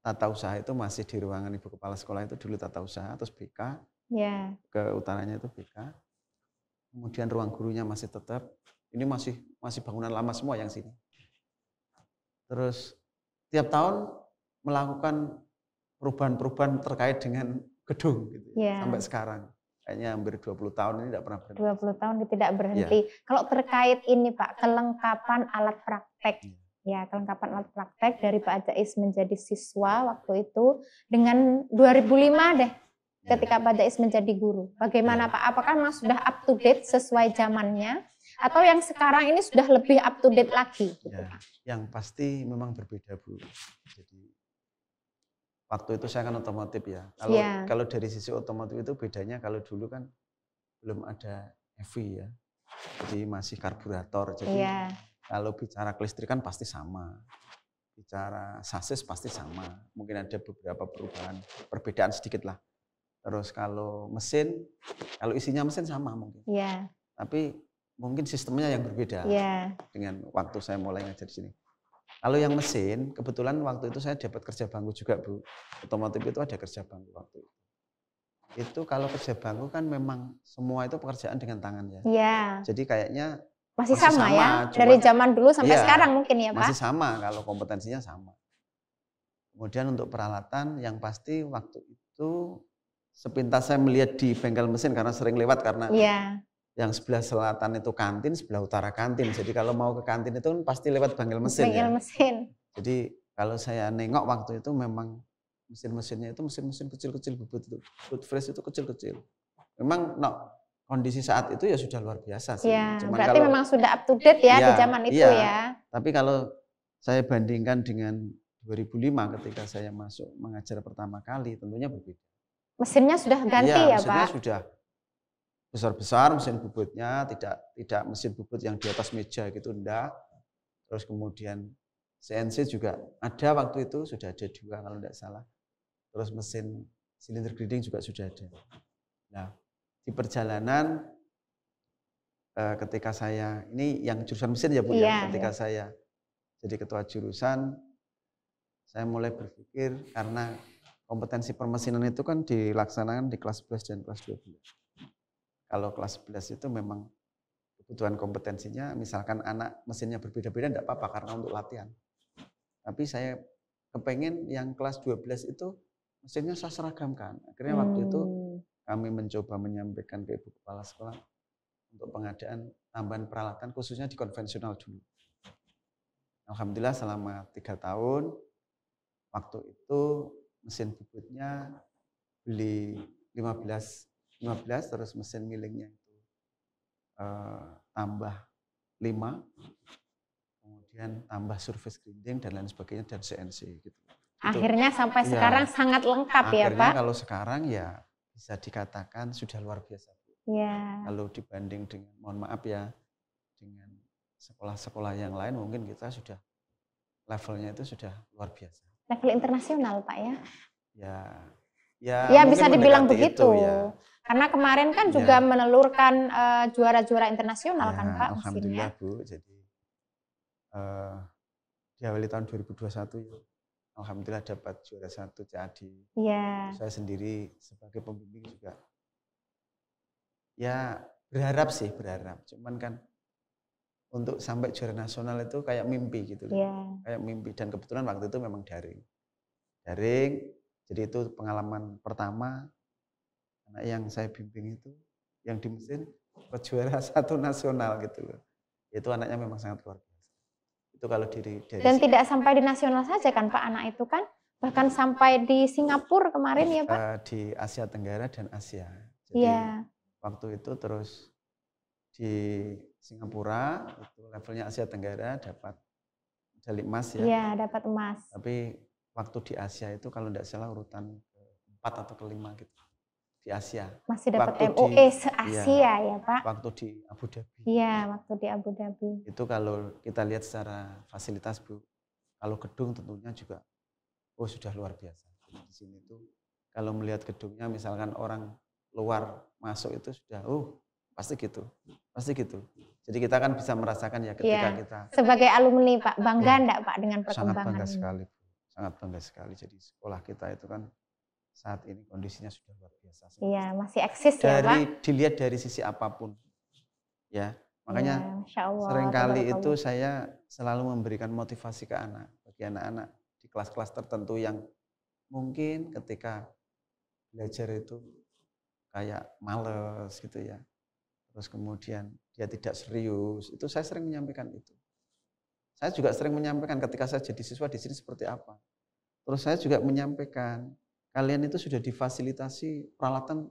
tata usaha itu masih di ruangan Ibu Kepala Sekolah itu dulu tata usaha, terus BK. Ke utaranya itu BK. Kemudian ruang gurunya masih tetap. Ini masih bangunan lama semua yang sini. Terus tiap tahun melakukan perubahan-perubahan terkait dengan gedung gitu, sampai sekarang. Kayaknya hampir 20 tahun ini tidak pernah berhenti. 20 tahun tidak berhenti. Kalau terkait ini Pak, kelengkapan alat praktek. Ya, kelengkapan alat praktek dari Pak Jais menjadi siswa waktu itu dengan 2005 deh. Ketika Pak Jais menjadi guru. Bagaimana Pak? Apakah memang sudah up to date sesuai zamannya? Atau yang sekarang ini sudah lebih up to date lagi? Yang pasti memang berbeda, Bu. Jadi waktu itu saya kan otomotif ya. Kalau dari sisi otomotif itu bedanya kalau dulu kan belum ada EV ya. Jadi masih karburator. Jadi kalau bicara kelistrikan pasti sama. Bicara sasis pasti sama. Mungkin ada beberapa perbedaan sedikit lah. Terus kalau mesin, kalau isinya mesin sama mungkin. Tapi mungkin sistemnya yang berbeda dengan waktu saya mulai ngajar di sini. Kalau yang mesin, kebetulan waktu itu saya dapat kerja bangku juga, Bu. Otomotif itu ada kerja bangku waktu itu. Itu kalau kerja bangku kan memang semua itu pekerjaan dengan tangan ya. Jadi kayaknya masih sama ya, dari zaman dulu sampai sekarang mungkin ya Pak? Masih sama kalau kompetensinya sama. Kemudian untuk peralatan yang pasti waktu itu sepintas saya melihat di bengkel mesin karena sering lewat karena yang sebelah selatan itu kantin, sebelah utara kantin. Jadi kalau mau ke kantin itu pasti lewat bengkel mesin. Jadi kalau saya nengok waktu itu memang mesin-mesinnya itu mesin-mesin kecil-kecil, boot fresh itu kecil-kecil. Memang kondisi saat itu ya sudah luar biasa sih. Cuman berarti kalau, memang sudah up to date ya di zaman itu ya. Tapi kalau saya bandingkan dengan 2005 ketika saya masuk mengajar pertama kali, tentunya berbeda. Mesinnya sudah ganti ya Pak? Mesinnya sudah besar-besar, mesin bubutnya tidak mesin bubut yang di atas meja gitu, enggak. Terus kemudian CNC juga ada waktu itu, sudah ada 2 kalau tidak salah. Terus mesin silinder grinding juga sudah ada. Nah, di perjalanan ketika saya, ini yang jurusan mesin ya Bu ya, ketika saya jadi ketua jurusan, saya mulai berpikir karena kompetensi permesinan itu kan dilaksanakan di kelas 11 dan kelas 12. Kalau kelas 11 itu memang kebutuhan kompetensinya, misalkan anak mesinnya berbeda-beda enggak apa-apa karena untuk latihan. Tapi saya kepengen yang kelas 12 itu mesinnya saya seragamkan. Akhirnya waktu itu kami mencoba menyampaikan ke Ibu Kepala Sekolah untuk pengadaan tambahan peralatan khususnya di konvensional dulu. Alhamdulillah selama 3 tahun, waktu itu mesin bubutnya beli 15 terus mesin millingnya itu tambah 5, kemudian tambah surface grinding dan lain sebagainya dan CNC gitu. Akhirnya sampai sekarang sangat lengkap ya Pak? Akhirnya kalau sekarang ya bisa dikatakan sudah luar biasa. Kalau dibanding dengan, mohon maaf ya, dengan sekolah-sekolah yang lain mungkin kita sudah levelnya itu sudah luar biasa. Level internasional Pak ya? Ya bisa dibilang begitu. Karena kemarin kan juga menelurkan juara-juara internasional kan Pak? Alhamdulillah Bu, jadi di awal tahun 2021 ya. Alhamdulillah dapat juara 1 CAD. Saya sendiri sebagai pembimbing juga ya berharap. Cuman kan untuk sampai juara nasional itu kayak mimpi gitu. Kayak mimpi, dan kebetulan waktu itu memang daring. Jadi itu pengalaman pertama anak yang saya bimbing itu yang di mesin juara 1 nasional gitu loh. Itu anaknya memang sangat luar biasa. Itu kalau dari dan tidak sampai di nasional saja kan Pak anak itu kan, bahkan sampai di Singapura kemarin ya Pak? Di Asia Tenggara dan Asia. Jadi waktu itu terus di Singapura itu levelnya Asia Tenggara dapat medali emas ya. Dapat emas. Tapi waktu di Asia itu kalau tidak salah urutan ke-4 atau ke-5 gitu. Di Asia. Masih dapat MOE se-Asia ya Pak? Waktu di Abu Dhabi. Waktu di Abu Dhabi. Itu kalau kita lihat secara fasilitas Bu, kalau gedung tentunya juga sudah luar biasa. Di sini tuh kalau melihat gedungnya misalkan orang luar masuk itu sudah pasti gitu. Jadi kita kan bisa merasakan ya ketika kita sebagai alumni Pak, bangga enggak Pak dengan perkembangan sangat bangga sekali. Sangat bangga sekali. Jadi sekolah kita itu kan saat ini kondisinya sudah luar biasa. Masih eksis ya Pak? Dilihat dari sisi apapun. Ya, makanya seringkali itu saya selalu memberikan motivasi ke anak, bagi anak-anak di kelas-kelas tertentu yang mungkin ketika belajar itu kayak males gitu ya. Terus kemudian dia tidak serius, itu saya sering menyampaikan itu. Saya juga sering menyampaikan ketika saya jadi siswa di sini seperti apa. Terus saya juga menyampaikan, kalian itu sudah difasilitasi peralatan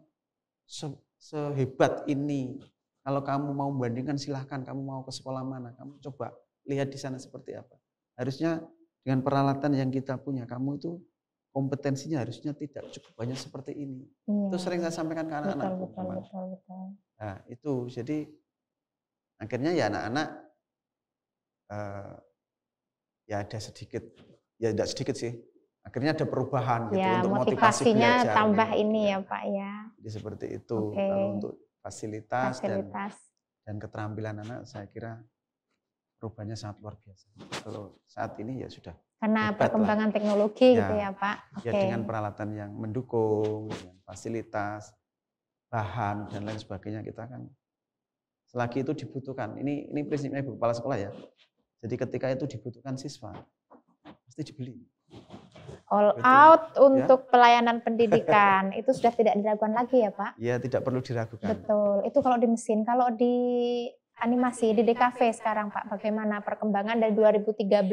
sehebat ini. Kalau kamu mau membandingkan silahkan, kamu mau ke sekolah mana, kamu coba lihat di sana seperti apa. Harusnya dengan peralatan yang kita punya, kamu itu kompetensinya harusnya tidak cukup banyak seperti ini. Itu sering saya sampaikan ke anak-anak. Betul. Nah, itu jadi akhirnya ya anak-anak ya ada sedikit, ya tidak sedikit sih. Akhirnya ada perubahan gitu Ya, untuk motivasi motivasinya belajar. tambah gitu, ini ya. ya Pak ya. Jadi seperti itu. Oke. Kalau untuk fasilitas. Fasilitas. Dan keterampilan anak, saya kira perubahannya sangat luar biasa. Kalau saat ini ya sudah. Karena perkembangan teknologi gitu ya Pak. Ya dengan peralatan yang mendukung, dengan fasilitas, bahan dan lain sebagainya, kita kan selagi itu dibutuhkan. Ini prinsipnya Ibu Kepala Sekolah ya. Jadi ketika itu dibutuhkan siswa, pasti dibeli. All out untuk pelayanan pendidikan itu sudah tidak diragukan lagi ya Pak? Ya, tidak perlu diragukan. Betul. Itu kalau di mesin. Kalau di animasi, di DKV sekarang Pak, bagaimana perkembangan dari 2013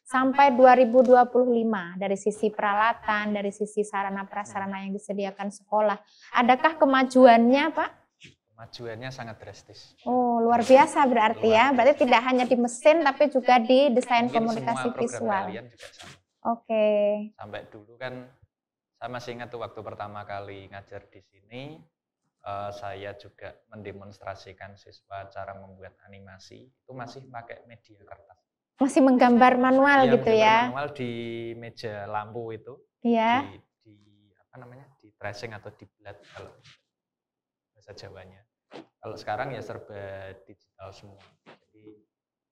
sampai 2025 dari sisi peralatan, dari sisi sarana prasarana yang disediakan sekolah. Adakah kemajuannya Pak? Kemajuannya sangat drastis. Oh, luar biasa berarti ya. Berarti tidak hanya di mesin tapi juga di desain komunikasi visual. Kalian juga sama. Oke. Sampai dulu kan saya masih ingat tuh waktu pertama kali ngajar di sini, saya juga mendemonstrasikan siswa cara membuat animasi itu masih pakai media kertas. Masih menggambar manual gitu ya? Manual di meja lampu itu. Iya. Di apa namanya? Di tracing atau di blad kalau bahasa Jawanya. Kalau sekarang ya serba digital semua. Jadi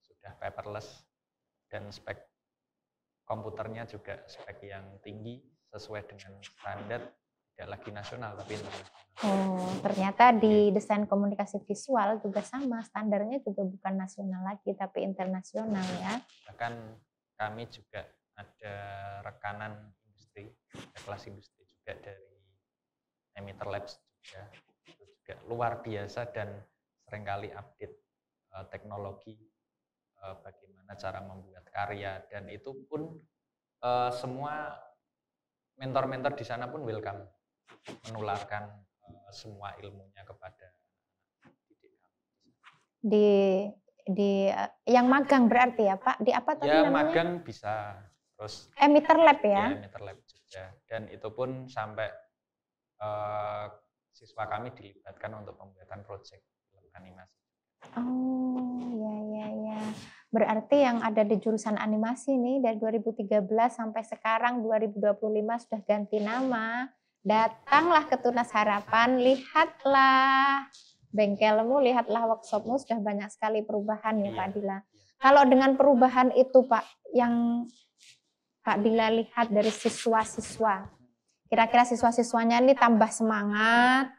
sudah paperless dan spek komputernya juga spek yang tinggi sesuai dengan standar, tidak lagi nasional tapi internasional. Oh, ternyata di desain komunikasi visual juga sama, standarnya juga bukan nasional lagi tapi internasional ya. Bahkan kami juga ada rekanan industri, kelas industri juga dari Emitter Labs juga. Itu juga luar biasa dan seringkali update teknologi, bagaimana cara membuat karya, dan itu pun semua mentor-mentor di sana pun welcome menularkan semua ilmunya kepada di yang magang berarti ya Pak, di apa tadi ya, namanya? Magang bisa, terus Emitter Lab ya? Ya, Emitter Lab juga, dan itu pun sampai siswa kami dilibatkan untuk pembuatan proyek film animasi. Oh, ya. Berarti yang ada di jurusan animasi nih dari 2013 sampai sekarang 2025 sudah ganti nama. Datanglah ke Tunas Harapan, lihatlah bengkelmu, lihatlah workshopmu, sudah banyak sekali perubahan ya Pak Dila. Kalau dengan perubahan itu Pak, yang Pak Dila lihat dari siswa-siswa, kira-kira siswa-siswanya ini tambah semangat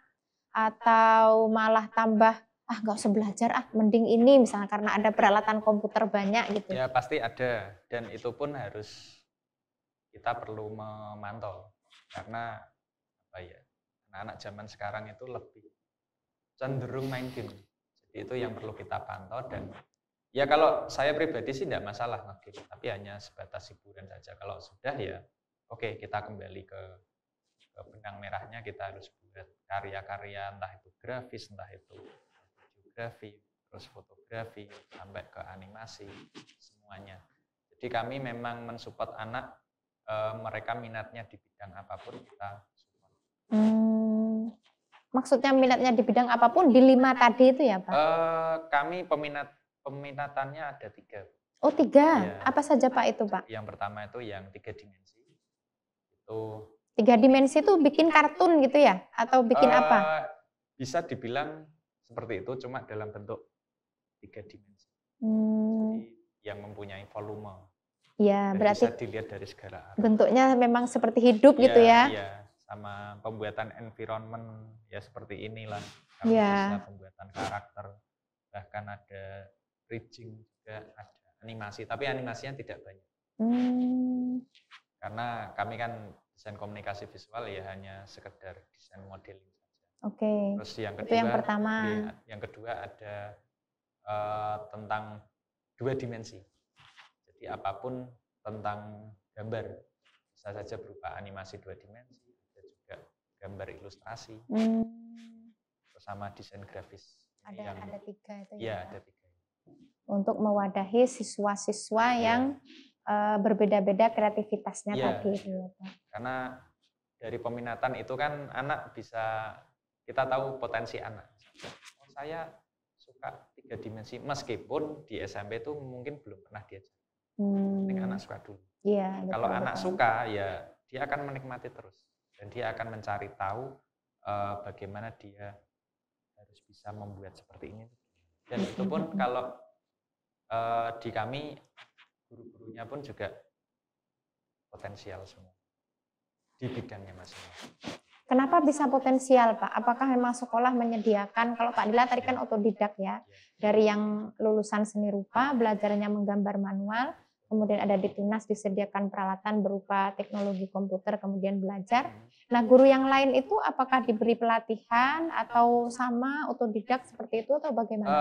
atau malah tambah nggak usah belajar, mending ini misalnya karena ada peralatan komputer banyak gitu. Ya pasti ada, dan itu pun harus kita perlu memantau karena apa ya, anak-anak zaman sekarang itu lebih cenderung main game. Jadi itu yang perlu kita pantau, dan ya kalau saya pribadi sih tidak masalah game, tapi hanya sebatas hiburan saja. Kalau sudah ya oke, kita kembali ke benang merahnya, kita harus buat karya-karya, entah itu grafis, entah itu videografi, terus fotografi, sampai ke animasi, semuanya. Jadi kami memang mensupport anak, mereka minatnya di bidang apapun kita support. Maksudnya minatnya di bidang apapun di 5 tadi itu ya Pak? Kami peminatannya ada 3. Oh 3, ya. Apa saja Pak itu Pak? Yang pertama itu yang 3 dimensi. Itu 3 dimensi itu bikin kartun gitu ya? Atau bikin apa? Bisa dibilang seperti itu, cuma dalam bentuk 3 dimensi. Jadi yang mempunyai volume. Ya, berarti bisa dilihat dari segala arah. Bentuknya memang seperti hidup gitu ya? Iya, sama pembuatan environment ya seperti inilah. Bisa pembuatan karakter, bahkan ada bridging juga, ada animasi, tapi animasinya tidak banyak. Karena kami kan desain komunikasi visual ya hanya sekedar desain modeling saja. Oke. Terus yang kedua, itu yang pertama. Yang kedua ada tentang 2 dimensi. Jadi apapun tentang gambar, bisa saja berupa animasi 2 dimensi, ada juga gambar ilustrasi, terus sama desain grafis. Ada 3 itu ya? Ada 3. Untuk mewadahi siswa-siswa yang berbeda-beda kreativitasnya tadi. Karena dari peminatan itu kan anak bisa, kita tahu potensi anak. saya suka 3 dimensi, meskipun di SMP itu mungkin belum pernah diajar. Anak suka dulu. Iya, kalau anak suka, ya dia akan menikmati terus dan dia akan mencari tahu bagaimana dia harus bisa membuat seperti ini. Dan itu pun kalau di kami guru-gurunya pun juga potensial semua di bidangnya masing-masing. Kenapa bisa potensial, Pak? Apakah memang sekolah menyediakan, kalau Pak Dila tadi kan otodidak ya, dari yang lulusan seni rupa, belajarnya menggambar manual, kemudian ada di Tunas disediakan peralatan berupa teknologi komputer, kemudian belajar. Nah, guru yang lain itu apakah diberi pelatihan atau sama otodidak seperti itu atau bagaimana?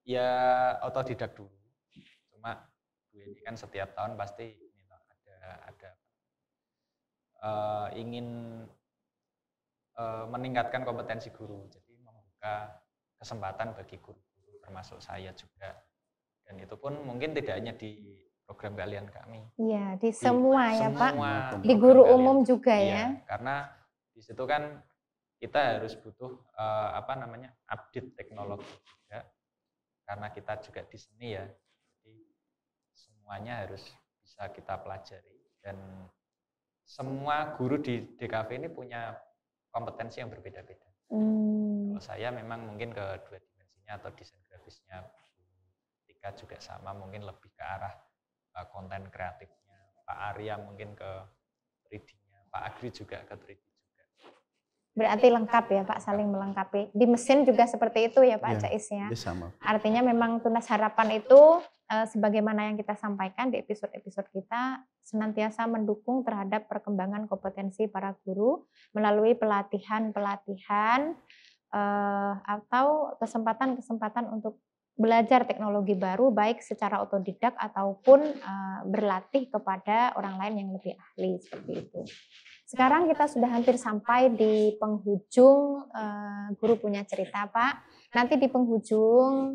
Ya otodidak dulu. Cuma Bu ini kan setiap tahun pasti ada ingin meningkatkan kompetensi guru, jadi membuka kesempatan bagi guru-guru termasuk saya juga, dan itu pun mungkin tidak hanya di program keahlian kami. Iya, di semua ya Pak, di guru umum juga ya. Karena di situ kan kita harus butuh update teknologi juga, karena kita juga di seni ya, jadi semuanya harus bisa kita pelajari, dan semua guru di DKV ini punya kompetensi yang berbeda-beda. Kalau saya memang mungkin ke 2 dimensinya atau desain grafisnya, Tika juga sama, mungkin lebih ke arah konten kreatifnya, Pak Arya mungkin ke 3D-nya, Pak Agri juga ke 3D juga. Berarti lengkap ya Pak, saling melengkapi. Di mesin juga seperti itu ya Pak Jais ya. Sama. Artinya memang Tunas Harapan itu sebagaimana yang kita sampaikan di episode-episode kita, senantiasa mendukung terhadap perkembangan kompetensi para guru melalui pelatihan-pelatihan atau kesempatan-kesempatan untuk belajar teknologi baru, baik secara otodidak ataupun berlatih kepada orang lain yang lebih ahli, seperti itu. Sekarang kita sudah hampir sampai di penghujung Guru Punya Cerita, Pak. Nanti di penghujung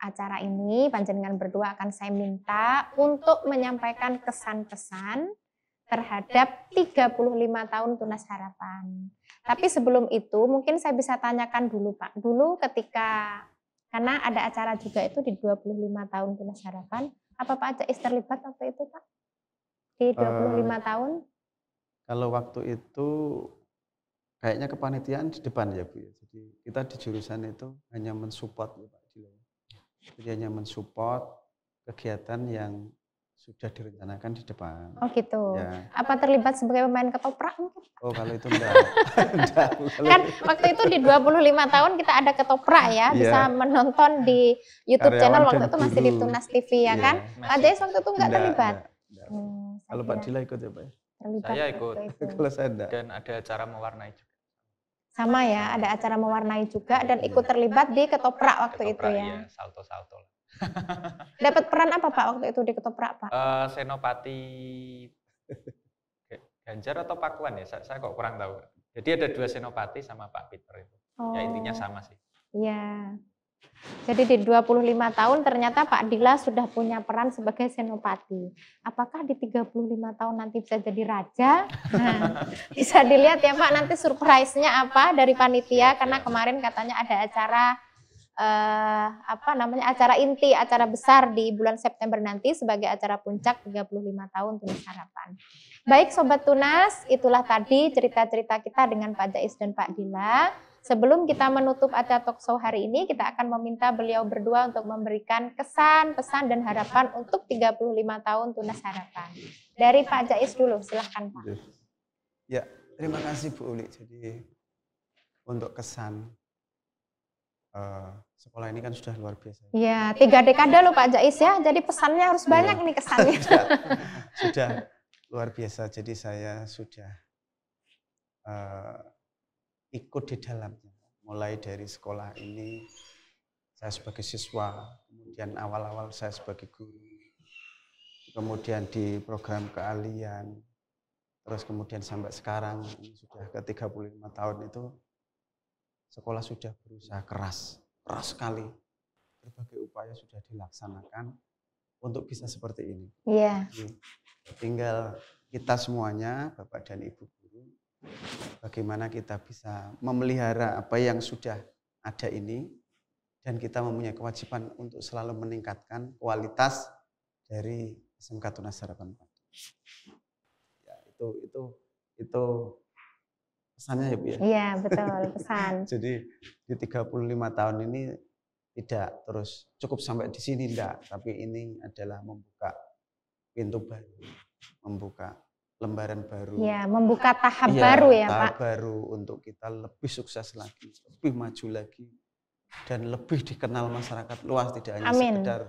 acara ini, panjenengan berdua akan saya minta untuk menyampaikan kesan-kesan terhadap 35 tahun Tunas Harapan. Tapi sebelum itu, mungkin saya bisa tanyakan dulu, Pak. Dulu ketika, karena ada acara juga itu di 25 tahun Tunas Harapan, apa Pak Jais terlibat waktu itu, Pak? Di 25 tahun? Kalau waktu itu, kayaknya kepanitiaan di depan ya Bu. Jadi kita di jurusan itu hanya mensupport ya Pak Dila. Jadi hanya mensupport kegiatan yang sudah direncanakan di depan. Oh gitu. Ya. Apa terlibat sebagai pemain ketoprak mungkin? Oh kalau itu enggak. Kan waktu itu di 25 tahun kita ada ketoprak ya, bisa menonton di YouTube channel waktu itu masih di Tunas TV ya kan? Pak Jais waktu itu enggak terlibat? Kalau Pak Dila ikut ya Pak? Terlibat. Saya ikut. Kalau saya enggak. Dan ada acara mewarnai juga. Sama ya, ada acara mewarnai juga dan ikut terlibat di ketoprak waktu itu ya. Iya, salto-salto. Dapat peran apa Pak waktu itu di ketoprak Pak? Senopati Ganjar atau Pakuan ya, saya kok kurang tahu. Jadi ada 2 senopati sama Pak Peter itu. Ya intinya sama sih. Iya. Jadi di 25 tahun ternyata Pak Dila sudah punya peran sebagai senopati. Apakah di 35 tahun nanti bisa jadi raja? Nah, bisa dilihat ya Pak nanti surprise-nya apa dari panitia, karena kemarin katanya ada acara acara inti, acara besar di bulan September nanti sebagai acara puncak 35 tahun Tunas Harapan. Baik Sobat Tunas, itulah tadi cerita-cerita kita dengan Pak Jais dan Pak Dila. Sebelum kita menutup acara talkshow hari ini, kita akan meminta beliau berdua untuk memberikan kesan, pesan, dan harapan untuk 35 tahun Tunas Harapan. Dari Pak Jais dulu, silahkan Pak. Ya, terima kasih Bu Uli. Jadi untuk kesan, sekolah ini kan sudah luar biasa. Iya, 3 dekade loh Pak Jais ya, jadi pesannya harus banyak nih kesannya. Sudah luar biasa, jadi saya sudah ikut di dalamnya. Mulai dari sekolah ini, saya sebagai siswa, kemudian awal-awal saya sebagai guru, kemudian di program keahlian, terus kemudian sampai sekarang, ini sudah ke 35 tahun itu, sekolah sudah berusaha keras sekali. Berbagai upaya sudah dilaksanakan untuk bisa seperti ini. Iya. Tinggal kita semuanya, Bapak dan Ibu guru, bagaimana kita bisa memelihara apa yang sudah ada ini, dan kita mempunyai kewajiban untuk selalu meningkatkan kualitas dari SMK Tunas Harapan Padi. Ya, itu pesannya ya Bu ya? Iya betul, pesan. Jadi di 35 tahun ini tidak terus cukup sampai di sini, enggak, tapi ini adalah membuka pintu baru, membuka lembaran baru. Ya, membuka tahap baru ya tahap Pak. baru untuk kita lebih sukses lagi, lebih maju lagi, dan lebih dikenal masyarakat luas, tidak hanya sekedar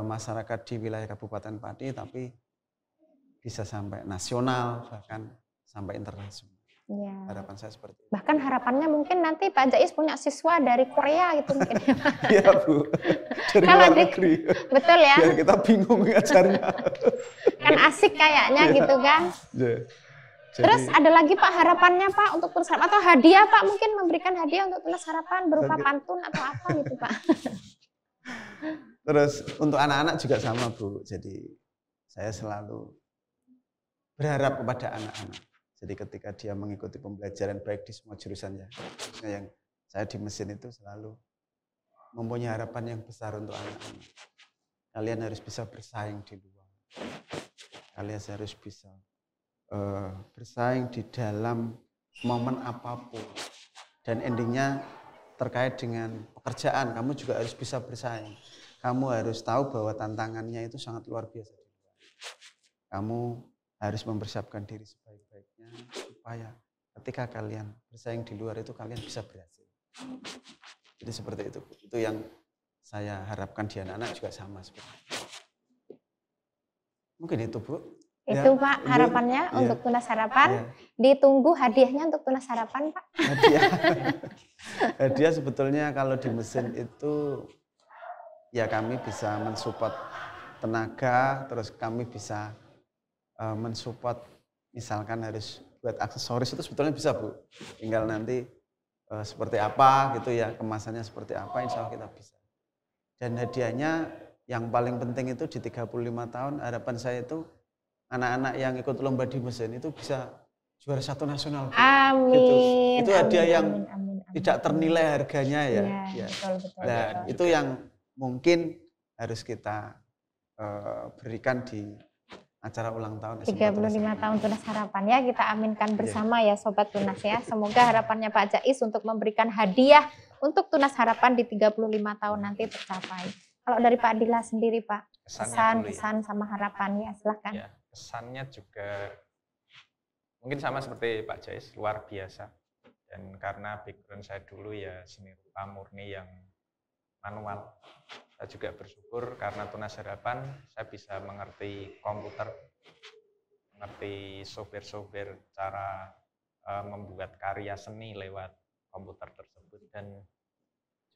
masyarakat di wilayah Kabupaten Pati, tapi bisa sampai nasional, bahkan sampai internasional. Ya. Harapan saya seperti itu. Bahkan harapannya mungkin nanti Pak Jais punya siswa dari Korea gitu mungkin. Iya Bu, dari luar negeri. Betul ya. Biar kita bingung ngajarnya. Kan asik kayaknya gitu kan. Ya. Terus ada lagi Pak harapannya Pak untuk Tunas Harapan, atau hadiah Pak, mungkin memberikan hadiah untuk Tunas Harapan berupa pantun atau apa gitu Pak. Terus untuk anak-anak juga sama Bu, jadi saya selalu berharap kepada anak-anak. Jadi ketika dia mengikuti pembelajaran baik di semua jurusan ya, yang saya di mesin itu selalu mempunyai harapan yang besar untuk anak-anak. Kalian harus bisa bersaing di luar. Kalian harus bisa bersaing di dalam momen apapun. Dan endingnya terkait dengan pekerjaan, kamu juga harus bisa bersaing. Kamu harus tahu bahwa tantangannya itu sangat luar biasa. Kamu harus mempersiapkan diri sebaik-baiknya supaya ketika kalian bersaing di luar itu kalian bisa berhasil. Jadi seperti itu. Itu yang saya harapkan di anak-anak juga sama seperti itu. Mungkin itu Bu. Itu ya, Pak harapannya ya, untuk Tunas Harapan. Ya. Ditunggu hadiahnya untuk Tunas Harapan Pak. Hadiah sebetulnya kalau di mesin itu ya kami bisa mensupport tenaga, terus kami bisa mensupport, misalkan harus buat aksesoris itu sebetulnya bisa Bu. Tinggal nanti seperti apa gitu ya, kemasannya seperti apa, insya Allah kita bisa. Dan hadiahnya yang paling penting itu di 35 tahun, harapan saya itu anak-anak yang ikut lomba di mesin itu bisa juara 1 nasional. Amin. Gitu. Itu hadiah amin, yang amin, tidak ternilai harganya ya. Ya. Betul. Nah, itu yang mungkin harus kita berikan di acara ulang tahun 35 tahun Tunas Harapan ya, kita aminkan bersama ya Sobat Tunas ya. Semoga harapannya Pak Jais untuk memberikan hadiah untuk Tunas Harapan di 35 tahun nanti tercapai. Kalau dari Pak Adila sendiri Pak, pesan sama harapan ya, silahkan. Ya, pesannya juga mungkin sama seperti Pak Jais, luar biasa. Dan karena background saya dulu ya seni rupa murni yang manual. Saya juga bersyukur karena Tunas Harapan saya bisa mengerti komputer, mengerti software-software cara membuat karya seni lewat komputer tersebut, dan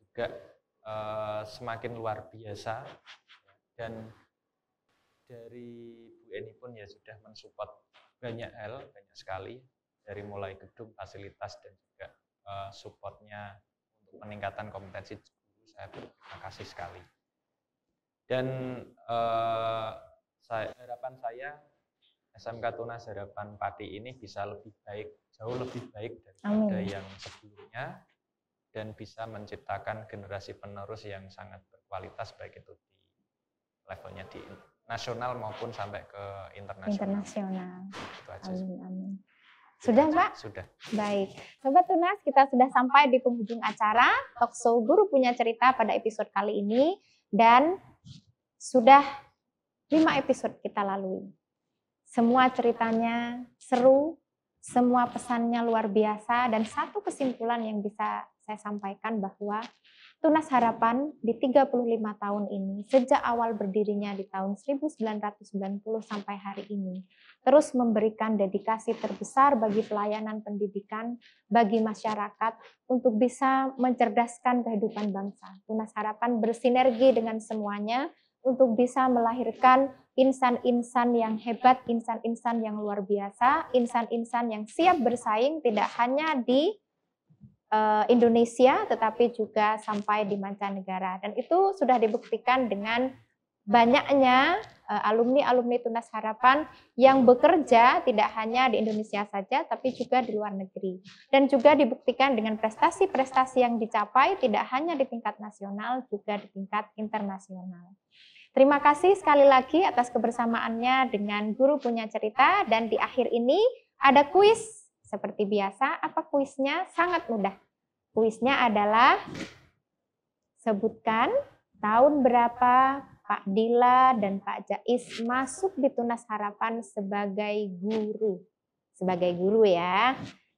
juga semakin luar biasa. Dan dari Bu Eni pun ya sudah mensupport banyak hal, banyak sekali, dari mulai gedung, fasilitas, dan juga supportnya untuk peningkatan kompetensi guru. Saya berterima kasih sekali. Dan harapan saya SMK Tunas Harapan Pati ini bisa lebih baik, jauh lebih baik daripada yang sebelumnya, dan bisa menciptakan generasi penerus yang sangat berkualitas, baik itu di levelnya di nasional maupun sampai ke internasional. Itu aja. Amin. Sudah Pak? Sudah. Baik. Sobat Tunas, kita sudah sampai di penghujung acara Talkshow Guru Punya Cerita pada episode kali ini. Dan sudah 5 episode kita lalui. Semua ceritanya seru, semua pesannya luar biasa, dan satu kesimpulan yang bisa saya sampaikan bahwa Tunas Harapan di 35 tahun ini, sejak awal berdirinya di tahun 1990 sampai hari ini, terus memberikan dedikasi terbesar bagi pelayanan pendidikan, bagi masyarakat, untuk bisa mencerdaskan kehidupan bangsa. Tunas Harapan bersinergi dengan semuanya untuk bisa melahirkan insan-insan yang hebat, insan-insan yang luar biasa, insan-insan yang siap bersaing tidak hanya di Indonesia, tetapi juga sampai di mancanegara. Dan itu sudah dibuktikan dengan banyaknya alumni-alumni Tunas Harapan yang bekerja tidak hanya di Indonesia saja, tapi juga di luar negeri. Dan juga dibuktikan dengan prestasi-prestasi yang dicapai tidak hanya di tingkat nasional, juga di tingkat internasional. Terima kasih sekali lagi atas kebersamaannya dengan Guru Punya Cerita. Dan di akhir ini ada kuis. Seperti biasa, apa kuisnya? Sangat mudah. Kuisnya adalah sebutkan tahun berapa Pak Dila dan Pak Jais masuk di Tunas Harapan sebagai guru. Sebagai guru ya.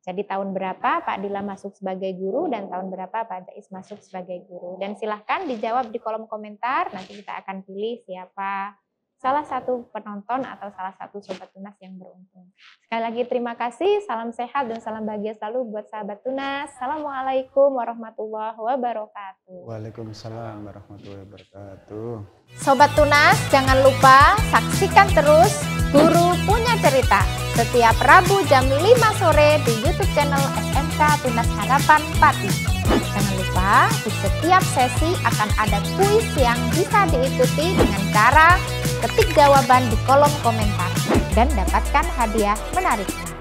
Jadi tahun berapa Pak Dila masuk sebagai guru dan tahun berapa Pak Jais masuk sebagai guru. Dan silahkan dijawab di kolom komentar, nanti kita akan pilih siapa salah satu penonton atau salah satu Sobat Tunas yang beruntung. Sekali lagi terima kasih, salam sehat dan salam bahagia selalu buat sahabat Tunas. Assalamualaikum warahmatullahi wabarakatuh. Waalaikumsalam warahmatullahi wabarakatuh. Sobat Tunas, jangan lupa saksikan terus Guru Punya Cerita setiap Rabu jam 5 sore di YouTube channel SMK Tunas Harapan Pati. Jangan lupa di setiap sesi akan ada kuis yang bisa diikuti dengan cara ketik jawaban di kolom komentar dan dapatkan hadiah menarik.